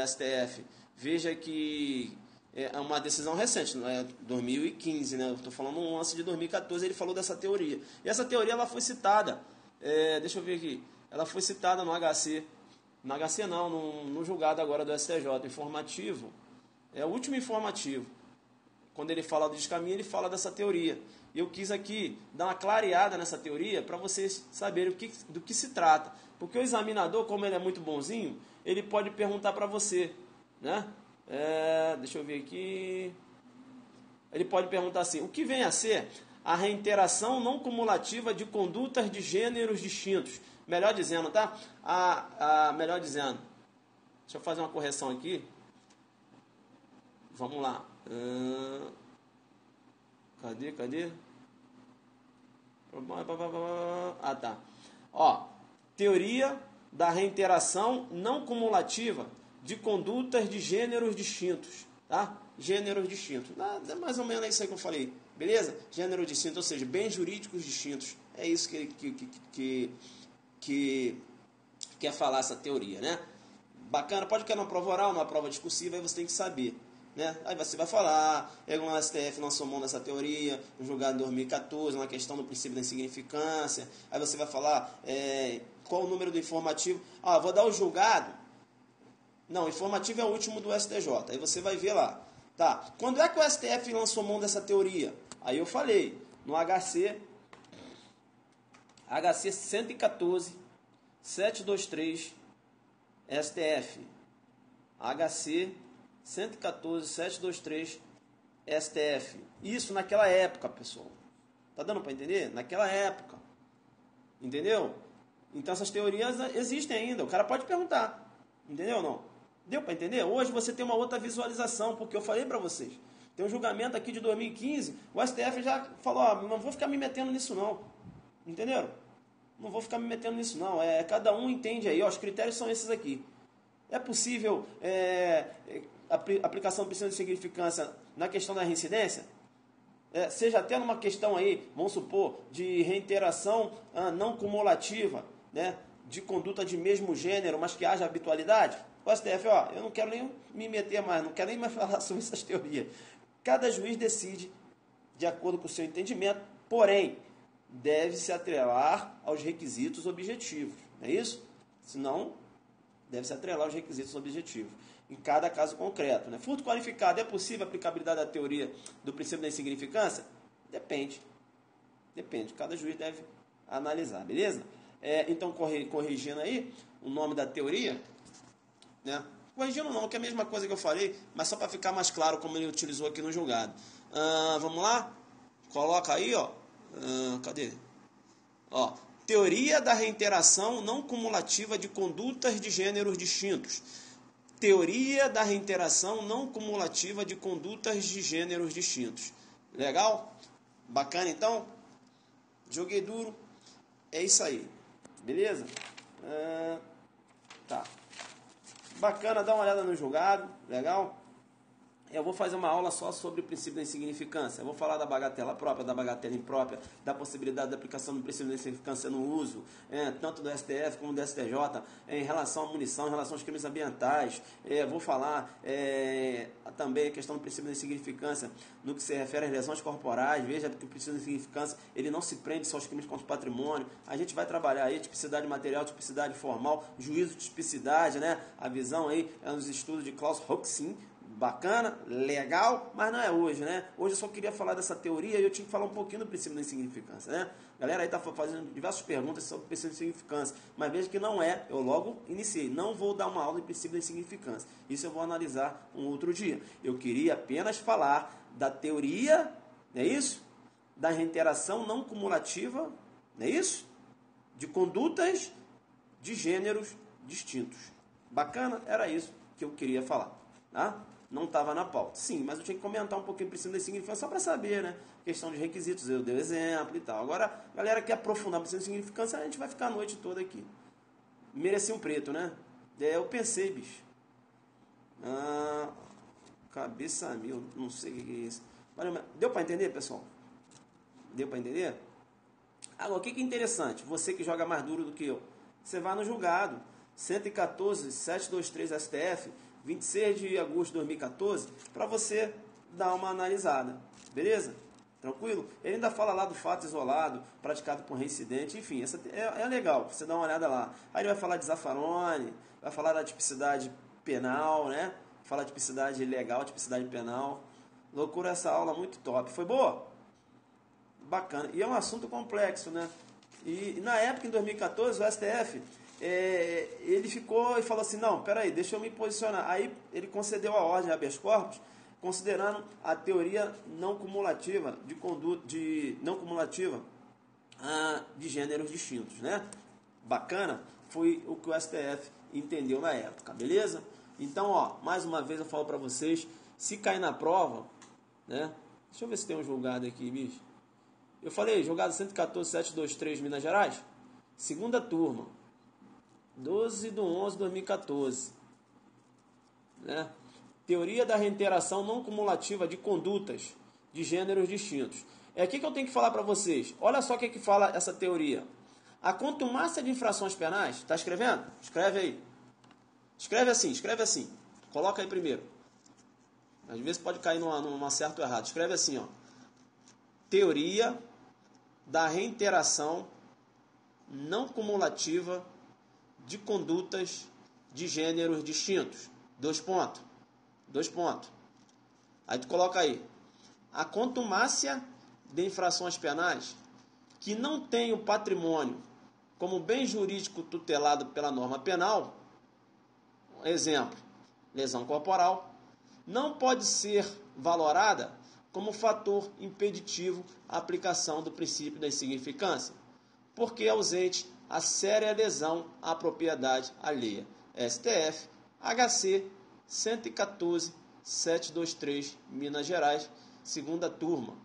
STF. Veja que é uma decisão recente, não é 2015, né? Eu estou falando um lance de 2014, ele falou dessa teoria. E essa teoria ela foi citada, deixa eu ver aqui, ela foi citada no HC, no julgado agora do STJ, informativo, é o último informativo. Quando ele fala do descaminho, ele fala dessa teoria. E eu quis aqui dar uma clareada nessa teoria para vocês saberem do que se trata. Porque o examinador, como ele é muito bonzinho, ele pode perguntar para você, né? Deixa eu ver aqui. Ele pode perguntar assim: o que vem a ser a reiteração não cumulativa de condutas de gêneros distintos? Melhor dizendo, tá? Melhor dizendo. Deixa eu fazer uma correção aqui. Vamos lá. Cadê? Tá. Teoria da reiteração não cumulativa de condutas de gêneros distintos, tá? Gêneros distintos. É mais ou menos isso aí que eu falei, beleza? Gênero distinto, ou seja, bens jurídicos distintos. É isso que quer falar essa teoria, né? Bacana, pode cair numa prova oral, numa prova discursiva, aí você tem que saber, né? Aí você vai falar, o STF lançou mão dessa teoria, no julgado em 2014, uma questão do princípio da insignificância. Aí você vai falar qual o número do informativo. Vou dar o julgado. Não, o informativo é o último do STJ. Aí você vai ver lá. Tá. Quando é que o STF lançou mão dessa teoria? Aí eu falei, no HC 114 723 STF. HC 114 723 STF. Isso naquela época, pessoal. Tá dando para entender? Naquela época. Entendeu? Então essas teorias existem ainda, o cara pode perguntar, entendeu ou não? Deu para entender? Hoje você tem uma outra visualização, porque eu falei para vocês, tem um julgamento aqui de 2015, o STF já falou, ó, não vou ficar me metendo nisso não, entenderam? Não vou ficar me metendo nisso não, cada um entende aí, ó, os critérios são esses aqui. É possível aplicação do princípio de significância na questão da reincidência? Seja até numa questão aí, vamos supor, de reiteração não cumulativa, né, de conduta de mesmo gênero, mas que haja habitualidade. O STF, ó, eu não quero nem me meter mais, não quero nem mais falar sobre essas teorias. Cada juiz decide de acordo com o seu entendimento, porém, deve se atrelar aos requisitos objetivos, não é isso? Senão, deve se atrelar aos requisitos objetivos, em cada caso concreto. Né? Furto qualificado, é possível a aplicabilidade da teoria do princípio da insignificância? Depende. Depende, cada juiz deve analisar, beleza? Então, corrigindo aí o nome da teoria, né? Corrigindo não, que é a mesma coisa que eu falei, mas só para ficar mais claro como ele utilizou aqui no julgado. Vamos lá? Coloca aí, ó. Cadê? Ó, teoria da reiteração não cumulativa de condutas de gêneros distintos. Teoria da reiteração não cumulativa de condutas de gêneros distintos. Legal? Bacana, então? Joguei duro. É isso aí. Beleza? Tá. Bacana, dá uma olhada no julgado. Legal? Eu vou fazer uma aula só sobre o princípio da insignificância. Eu vou falar da bagatela própria, da bagatela imprópria, da possibilidade da aplicação do princípio da insignificância no uso, tanto do STF como do STJ, em relação à munição, em relação aos crimes ambientais. Vou falar também a questão do princípio da insignificância no que se refere às lesões corporais. Veja que o princípio da insignificância ele não se prende só aos crimes contra o patrimônio. A gente vai trabalhar aí tipicidade material, tipicidade formal, juízo de tipicidade, né? A visão aí é nos estudos de Klaus Hoxin. Bacana, legal, mas não é hoje, né? Hoje eu só queria falar dessa teoria e eu tinha que falar um pouquinho do princípio da insignificância, né? A galera aí tá fazendo diversas perguntas sobre o princípio da insignificância, mas veja que não é, eu logo iniciei, não vou dar uma aula de princípio da insignificância. Isso eu vou analisar um outro dia. Eu queria apenas falar da teoria, não é isso? Da reiteração não cumulativa, não é isso? De condutas de gêneros distintos. Bacana? Era isso que eu queria falar, tá? Não estava na pauta. Sim, mas eu tinha que comentar um pouquinho por cima da insignificância só para saber, né? Questão de requisitos, eu dei exemplo e tal. Agora, a galera quer aprofundar por cima da insignificância, a gente vai ficar a noite toda aqui. Mereci um preto, né? Eu pensei, bicho. Cabeça mil, não sei o que é isso. Deu para entender, pessoal? Deu para entender? Agora, o que é interessante? Você que joga mais duro do que eu. Você vai no julgado. 114.723 STF, 26 de agosto de 2014, para você dar uma analisada, beleza? Tranquilo? Ele ainda fala lá do fato isolado, praticado por reincidente, enfim, essa é legal, você dá uma olhada lá. Aí ele vai falar de Zaffaroni, vai falar da tipicidade penal, né? Fala de tipicidade legal, tipicidade penal. Loucura essa aula, muito top. Foi boa? Bacana. E é um assunto complexo, né? E na época, em 2014, o STF... ele ficou e falou assim, não, peraí, deixa eu me posicionar. Aí ele concedeu a ordem de habeas corpus, considerando a teoria não cumulativa de conduta, de gêneros distintos, né? Bacana, foi o que o STF entendeu na época, beleza? Então, ó, mais uma vez eu falo para vocês, se cair na prova, né? Deixa eu ver se tem um julgado aqui, bicho. Eu falei, julgado 114.723 Minas Gerais, segunda turma. 12/11/2014, né? Teoria da reiteração não cumulativa de condutas de gêneros distintos. É aqui que eu tenho que falar para vocês. Olha só o que fala essa teoria. A contumácia de infrações penais, está escrevendo? Escreve aí. Escreve assim. Coloca aí primeiro. Às vezes pode cair num certo errado. Escreve assim, ó. Teoria da reiteração não cumulativa de condutas de gêneros distintos. 2 pontos. Aí tu coloca aí. A contumácia de infrações penais que não tem o patrimônio como bem jurídico tutelado pela norma penal, exemplo, lesão corporal, não pode ser valorada como fator impeditivo à aplicação do princípio da insignificância, porque é ausente a séria lesão à propriedade alheia. STF, HC 114.723, Minas Gerais, segunda turma,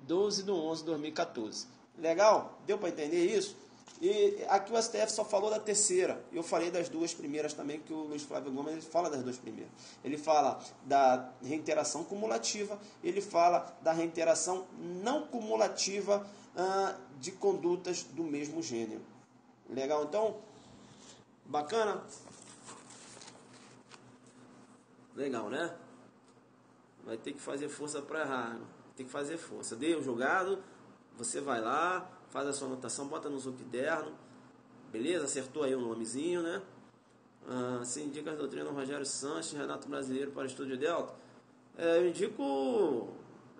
12/11/2014. Legal? Deu para entender isso? E aqui o STF só falou da terceira. Eu falei das duas primeiras também, que o Luiz Flávio Gomes ele fala das duas primeiras. Ele fala da reiteração cumulativa, ele fala da reiteração não cumulativa de condutas do mesmo gênero. Legal? Então, bacana? Legal, né? Vai ter que fazer força para errar. Tem que fazer força. Dei o jogado, você vai lá, faz a sua anotação, bota no Zucderno, beleza? Acertou aí o nomezinho, né? Você indica a doutrina Rogério Sanches, Renato Brasileiro para Estúdio Delta? Eu indico...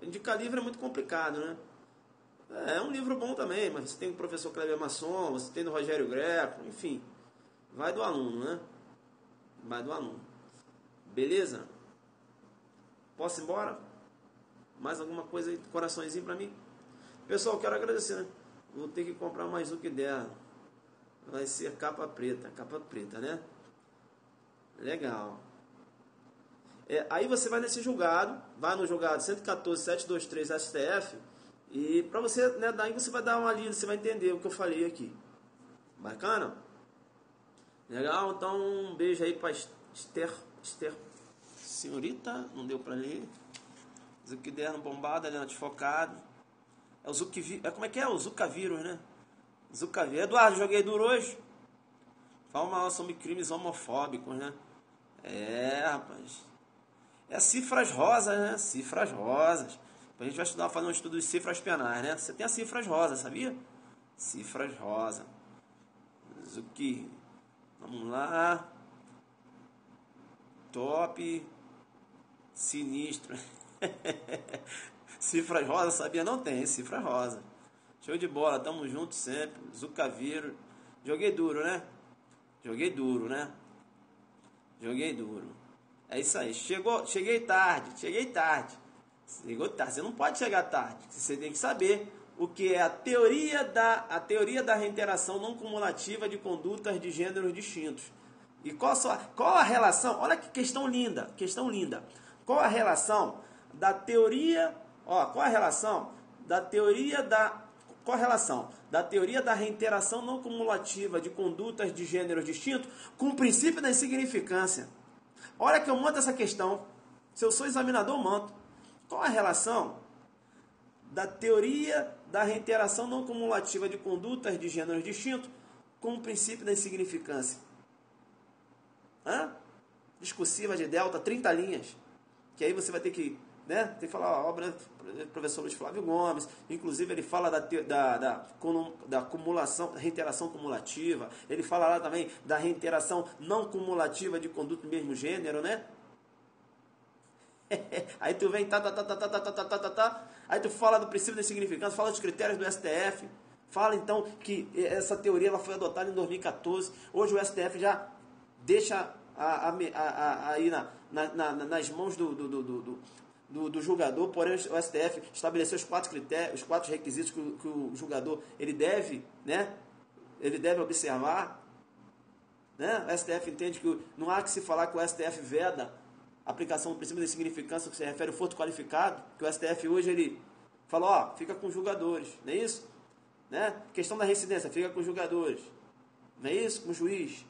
Indicar livro é muito complicado, né? É um livro bom também, mas você tem o professor Kleber Masson, você tem do Rogério Greco, enfim. Vai do aluno, né? Vai do aluno. Beleza? Posso ir embora? Mais alguma coisa aí, coraçõezinho pra mim? Pessoal, quero agradecer, né? Vou ter que comprar mais Zucderno. Vai ser capa preta, né? Legal. Aí você vai nesse julgado, vai no julgado 114.723 STF, e pra você, né, daí você vai dar uma lida, você vai entender o que eu falei aqui. Bacana? Legal? Então, um beijo aí pra Esther, senhorita, não deu pra ler. Zucderno bombado, ali desfocado. É o Zucvírus, como é que é? O Zucavírus, né? Zucavírus. Eduardo, joguei duro hoje. Fala mal sobre crimes homofóbicos, né? Rapaz. É cifras rosas, né? Cifras rosas. A gente vai estudar, fazer um estudo de cifras penais, né? Você tem as cifras rosas, sabia? Cifras rosas. Zucchi. Vamos lá. Top. Sinistro. Cifras rosas, sabia? Não tem, cifras rosas. Show de bola, tamo junto sempre. Zucavírus. Joguei duro, né? Joguei duro. É isso aí. Cheguei tarde. Você não pode chegar tarde. Você tem que saber o que é a teoria da reiteração não cumulativa de condutas de gêneros distintos. E qual a relação? Olha que questão linda. Qual a relação da teoria da reiteração não cumulativa de condutas de gêneros distintos com o princípio da insignificância? Olha que eu monto essa questão. Se eu sou examinador, eu monto. Qual a relação da teoria da reiteração não cumulativa de condutas de gêneros distintos com o princípio da insignificância? Discursiva de delta, 30 linhas. Que aí você vai ter que, né? Tem que falar a obra do professor Luiz Flávio Gomes. Inclusive ele fala da acumulação, reiteração cumulativa. Ele fala lá também da reiteração não cumulativa de conduta do mesmo gênero, né? Aí tu vem, aí tu fala do princípio da insignificância, fala dos critérios do STF, fala então que essa teoria ela foi adotada em 2014, hoje o STF já deixa aí nas mãos do julgador, porém o STF estabeleceu os 4 critérios, os 4 requisitos que o julgador ele deve observar, né? O STF entende que não há que se falar que o STF veda a aplicação do princípio da insignificância que se refere ao furto qualificado, que o STF hoje ele fala, fica com os julgadores, não é isso? Né? Questão da reincidência, fica com os julgadores, não é isso? Com o juiz.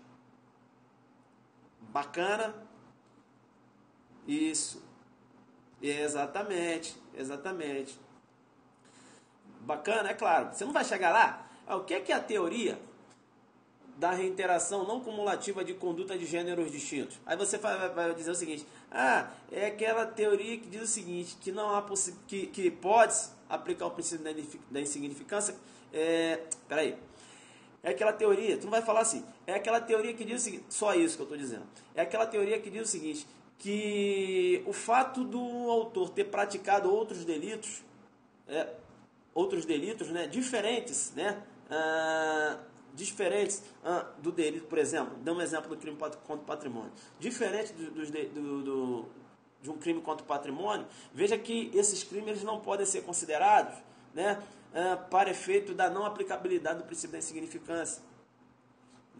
Bacana? Isso. Exatamente. Bacana, é claro. Você não vai chegar lá. O que é a teoria da reiteração não cumulativa de conduta de gêneros distintos? Aí você vai dizer o seguinte: é aquela teoria que diz o seguinte, que não há que pode aplicar o princípio da insignificância. Peraí. É aquela teoria, tu não vai falar assim, é aquela teoria que diz o seguinte, só isso que eu estou dizendo, é aquela teoria que diz o seguinte, que o fato do autor ter praticado outros delitos, né, diferentes, né, do delito, por exemplo, dá um exemplo do crime contra o patrimônio, diferente de um crime contra o patrimônio, veja que esses crimes não podem ser considerados, né, para efeito da não aplicabilidade do princípio da insignificância.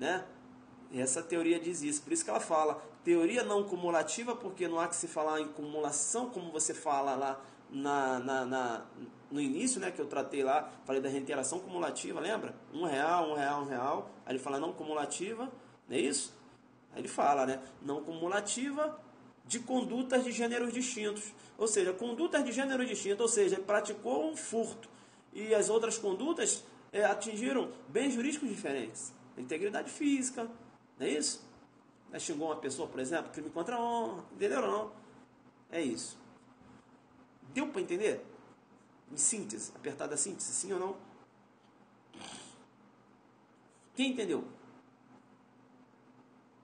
né? E essa teoria diz isso, por isso que ela fala teoria não cumulativa, porque não há que se falar em cumulação, como você fala lá no início, né, que eu tratei lá, falei da reiteração cumulativa, lembra? R$ 1, R$ 1, aí ele fala não cumulativa, não é isso? Aí ele fala, né, não cumulativa de condutas de gêneros distintos, ou seja, condutas de gênero distinto, ou seja, ele praticou um furto, e as outras condutas atingiram bens jurídicos diferentes, integridade física, não é isso? Xingou uma pessoa, por exemplo, crime contra a honra, entendeu ou não? É isso. Deu para entender? Em síntese, apertada a síntese, sim ou não? Quem entendeu?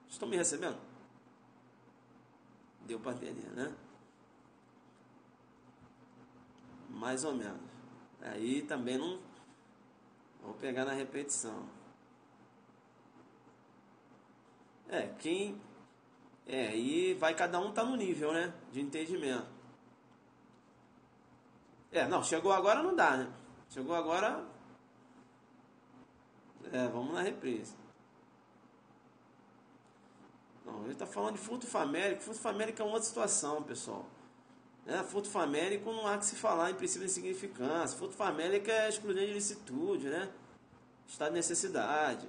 Estão me recebendo? Deu para entender, né? Mais ou menos. Aí também não... Vou pegar na repetição. E vai cada um tá no nível, né? De entendimento. Não, chegou agora não dá, né? Chegou agora... vamos na reprise. Não, ele está falando de furto famélico. Furto famélico é uma outra situação, pessoal. Furto famélico não há que se falar em princípio de insignificância. Furto famélico é excludente de licitude, né? Estado de necessidade.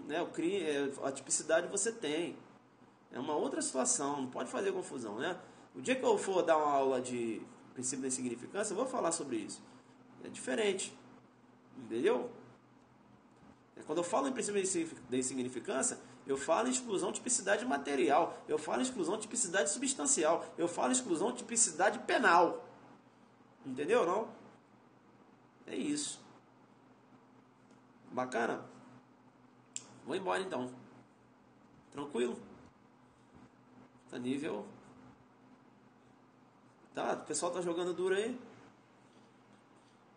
Né? O crime, a tipicidade você tem. É uma outra situação, não pode fazer confusão, né? O dia que eu for dar uma aula de princípio da insignificância, eu vou falar sobre isso. É diferente. Entendeu? Quando eu falo em princípio da insignificância, eu falo em exclusão de tipicidade material, eu falo em exclusão de tipicidade substancial, eu falo em exclusão de tipicidade penal. Entendeu, não? É isso. Bacana? Vou embora então. Tranquilo? Tá nível... Tá, o pessoal tá jogando duro aí.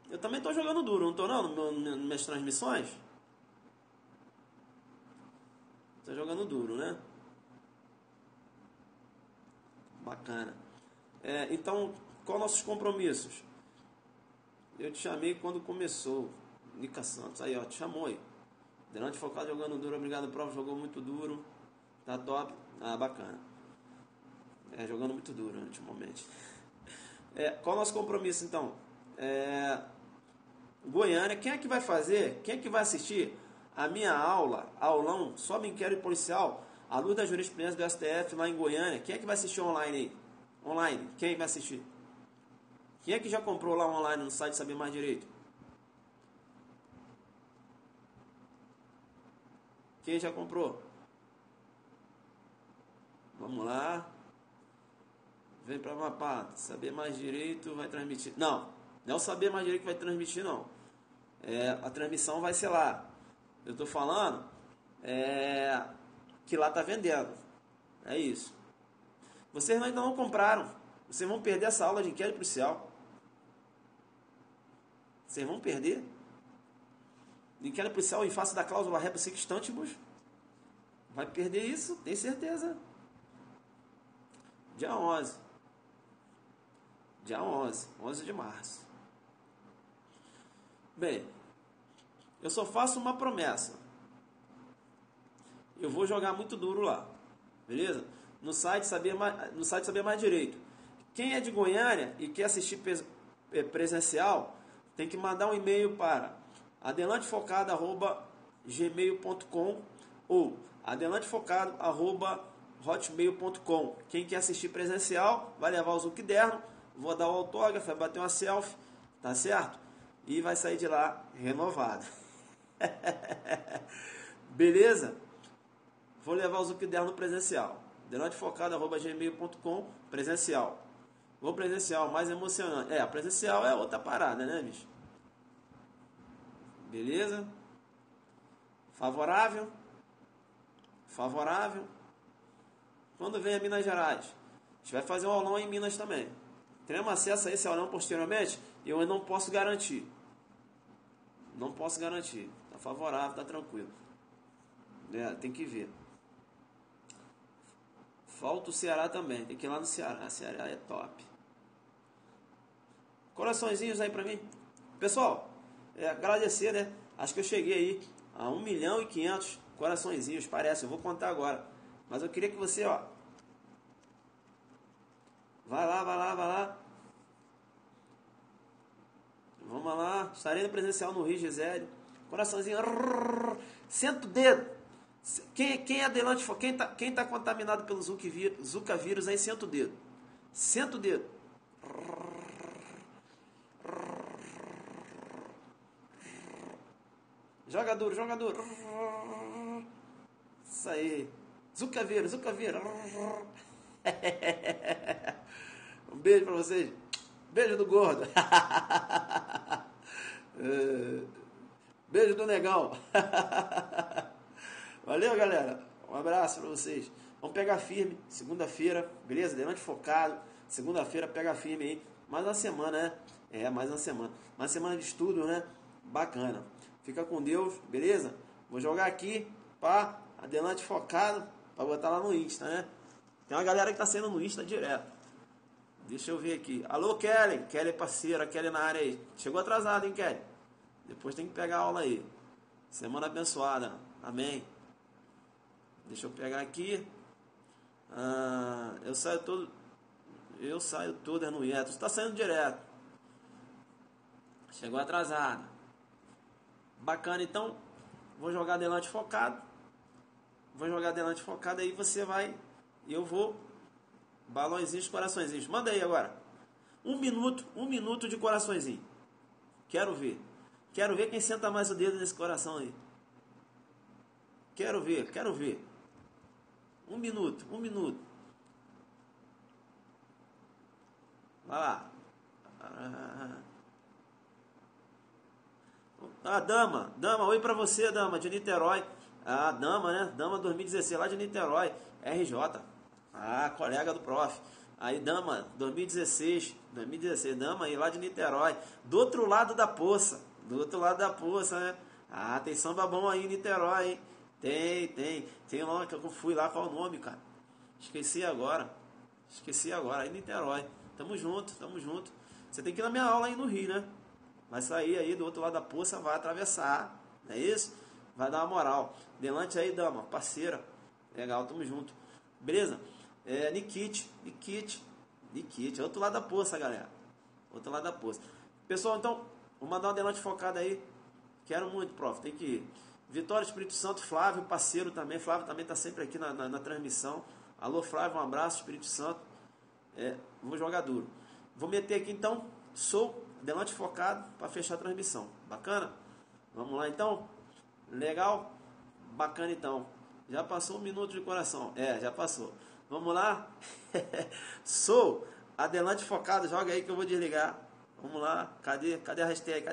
Eu também tô jogando duro, não tô não? Nas minhas transmissões? Tá jogando duro, né? Bacana. Então, qual nossos compromissos? Eu te chamei quando começou. Nica Santos, aí ó, te chamou aí. Delante focado jogando duro, obrigado, prova, jogou muito duro. Tá top. Bacana. Jogando muito duro ultimamente. Qual o nosso compromisso então? Goiânia, quem é que vai fazer? Quem é que vai assistir a minha aulão sobre inquérito policial, à luz da jurisprudência do STF lá em Goiânia? Quem é que vai assistir online aí? Online, quem vai assistir? Quem é que já comprou lá online no site Saber Mais Direito? Quem já comprou? Vamos lá. Vem para Amapá. Saber Mais Direito vai transmitir. Não é o Saber Mais Direito que vai transmitir, não. A transmissão vai ser lá. Eu estou falando que lá está vendendo. É isso. Vocês ainda não compraram. Vocês vão perder essa aula de inquérito policial. Vocês vão perder. Inquérito policial em face da cláusula rebus sic stantibus. Vai perder isso, tem certeza. Dia 11. Dia 11 de março. Bem, eu só faço uma promessa. Eu vou jogar muito duro lá. Beleza? No site Saber Mais Direito. Quem é de Goiânia e quer assistir presencial, tem que mandar um e-mail para adelantefocado@gmail.com ou adelantefocado@hotmail.com. Quem quer assistir presencial, vai levar o Zucderno, vou dar o autógrafo, vai bater uma selfie, tá certo? E vai sair de lá renovado. Beleza? Vou levar o Zucderno presencial. adelantefocado@gmail.com, presencial. Vou presencial, mais emocionante. Presencial é outra parada, né, bicho? Beleza? Favorável? Favorável? Quando vem a Minas Gerais? A gente vai fazer um aulão em Minas também. Teremos acesso a esse aulão posteriormente? Eu não posso garantir. Não posso garantir. Tá favorável, tá tranquilo. Tem que ver. Falta o Ceará também. Tem que ir lá no Ceará. Ceará é top. Coraçõezinhos aí pra mim. Pessoal, agradecer, né? Acho que eu cheguei aí a 1.500.000 coraçõezinhos, parece. Eu vou contar agora. Mas eu queria que você, ó, vai lá, vai lá, vai lá. Vamos lá. Estarei no presencial no Rio, Gisele. Coraçãozinho. Senta o dedo. Quem é adelante, quem tá contaminado pelo Zika vírus aí, senta o dedo. Senta o dedo. Joga duro, joga duro. Isso aí. Zika vírus, Zika vírus. Um beijo pra vocês. Beijo do gordo. Beijo do negão. Valeu, galera. Um abraço pra vocês. Vamos pegar firme. Segunda-feira, beleza? Adelante focado. Segunda-feira pega firme aí. Mais uma semana, né? Mais uma semana. Mais semana de estudo, né? Bacana. Fica com Deus, beleza? Vou jogar aqui, pá, adelante focado, pra botar lá no Insta, né? Tem uma galera que tá saindo no Insta direto. Deixa eu ver aqui. Alô, Kelly. Kelly parceira, Kelly na área aí. Chegou atrasado, hein, Kelly? Depois tem que pegar a aula aí. Semana abençoada. Amém. Deixa eu pegar aqui. Eu saio todo no Ieto. Você tá saindo direto. Chegou atrasado. Bacana, então. Vou jogar adelante focado. Aí você vai. E eu vou. Balõezinhos, coraçõezinhos. Manda aí agora. Um minuto de coraçõezinho. Quero ver quem senta mais o dedo nesse coração aí. Quero ver. Um minuto. Vai lá. Dama, oi pra você, Dama, de Niterói. Dama, né? Dama 2016, lá de Niterói. RJ. Colega do prof. Aí, Dama, 2016, Dama aí lá de Niterói. Do outro lado da poça, né? Tem samba bom aí em Niterói, hein? Tem lá que eu fui lá, qual o nome, cara? Esqueci agora. Aí em Niterói. Tamo junto. Você tem que ir na minha aula aí no Rio, né? Vai sair aí do outro lado da poça, vai atravessar, não é isso? Vai dar uma moral. Delante aí, Dama, parceira. Legal, tamo junto. Beleza? Nikit. Outro lado da poça, galera. Outro lado da poça. Pessoal, então, vou mandar uma adelante focada aí. Quero muito, prof. Tem que ir. Vitória, Espírito Santo, Flávio, parceiro também. Flávio também tá sempre aqui na transmissão. Alô, Flávio, um abraço, Espírito Santo. Vou jogar duro. Vou meter aqui, então, adelante focado para fechar a transmissão. Bacana? Vamos lá, então. Legal? Bacana, então. Já passou 1 minuto de coração. Já passou. Vamos lá? Adelante focado. Joga aí que eu vou desligar. Vamos lá. Cadê a hashtag?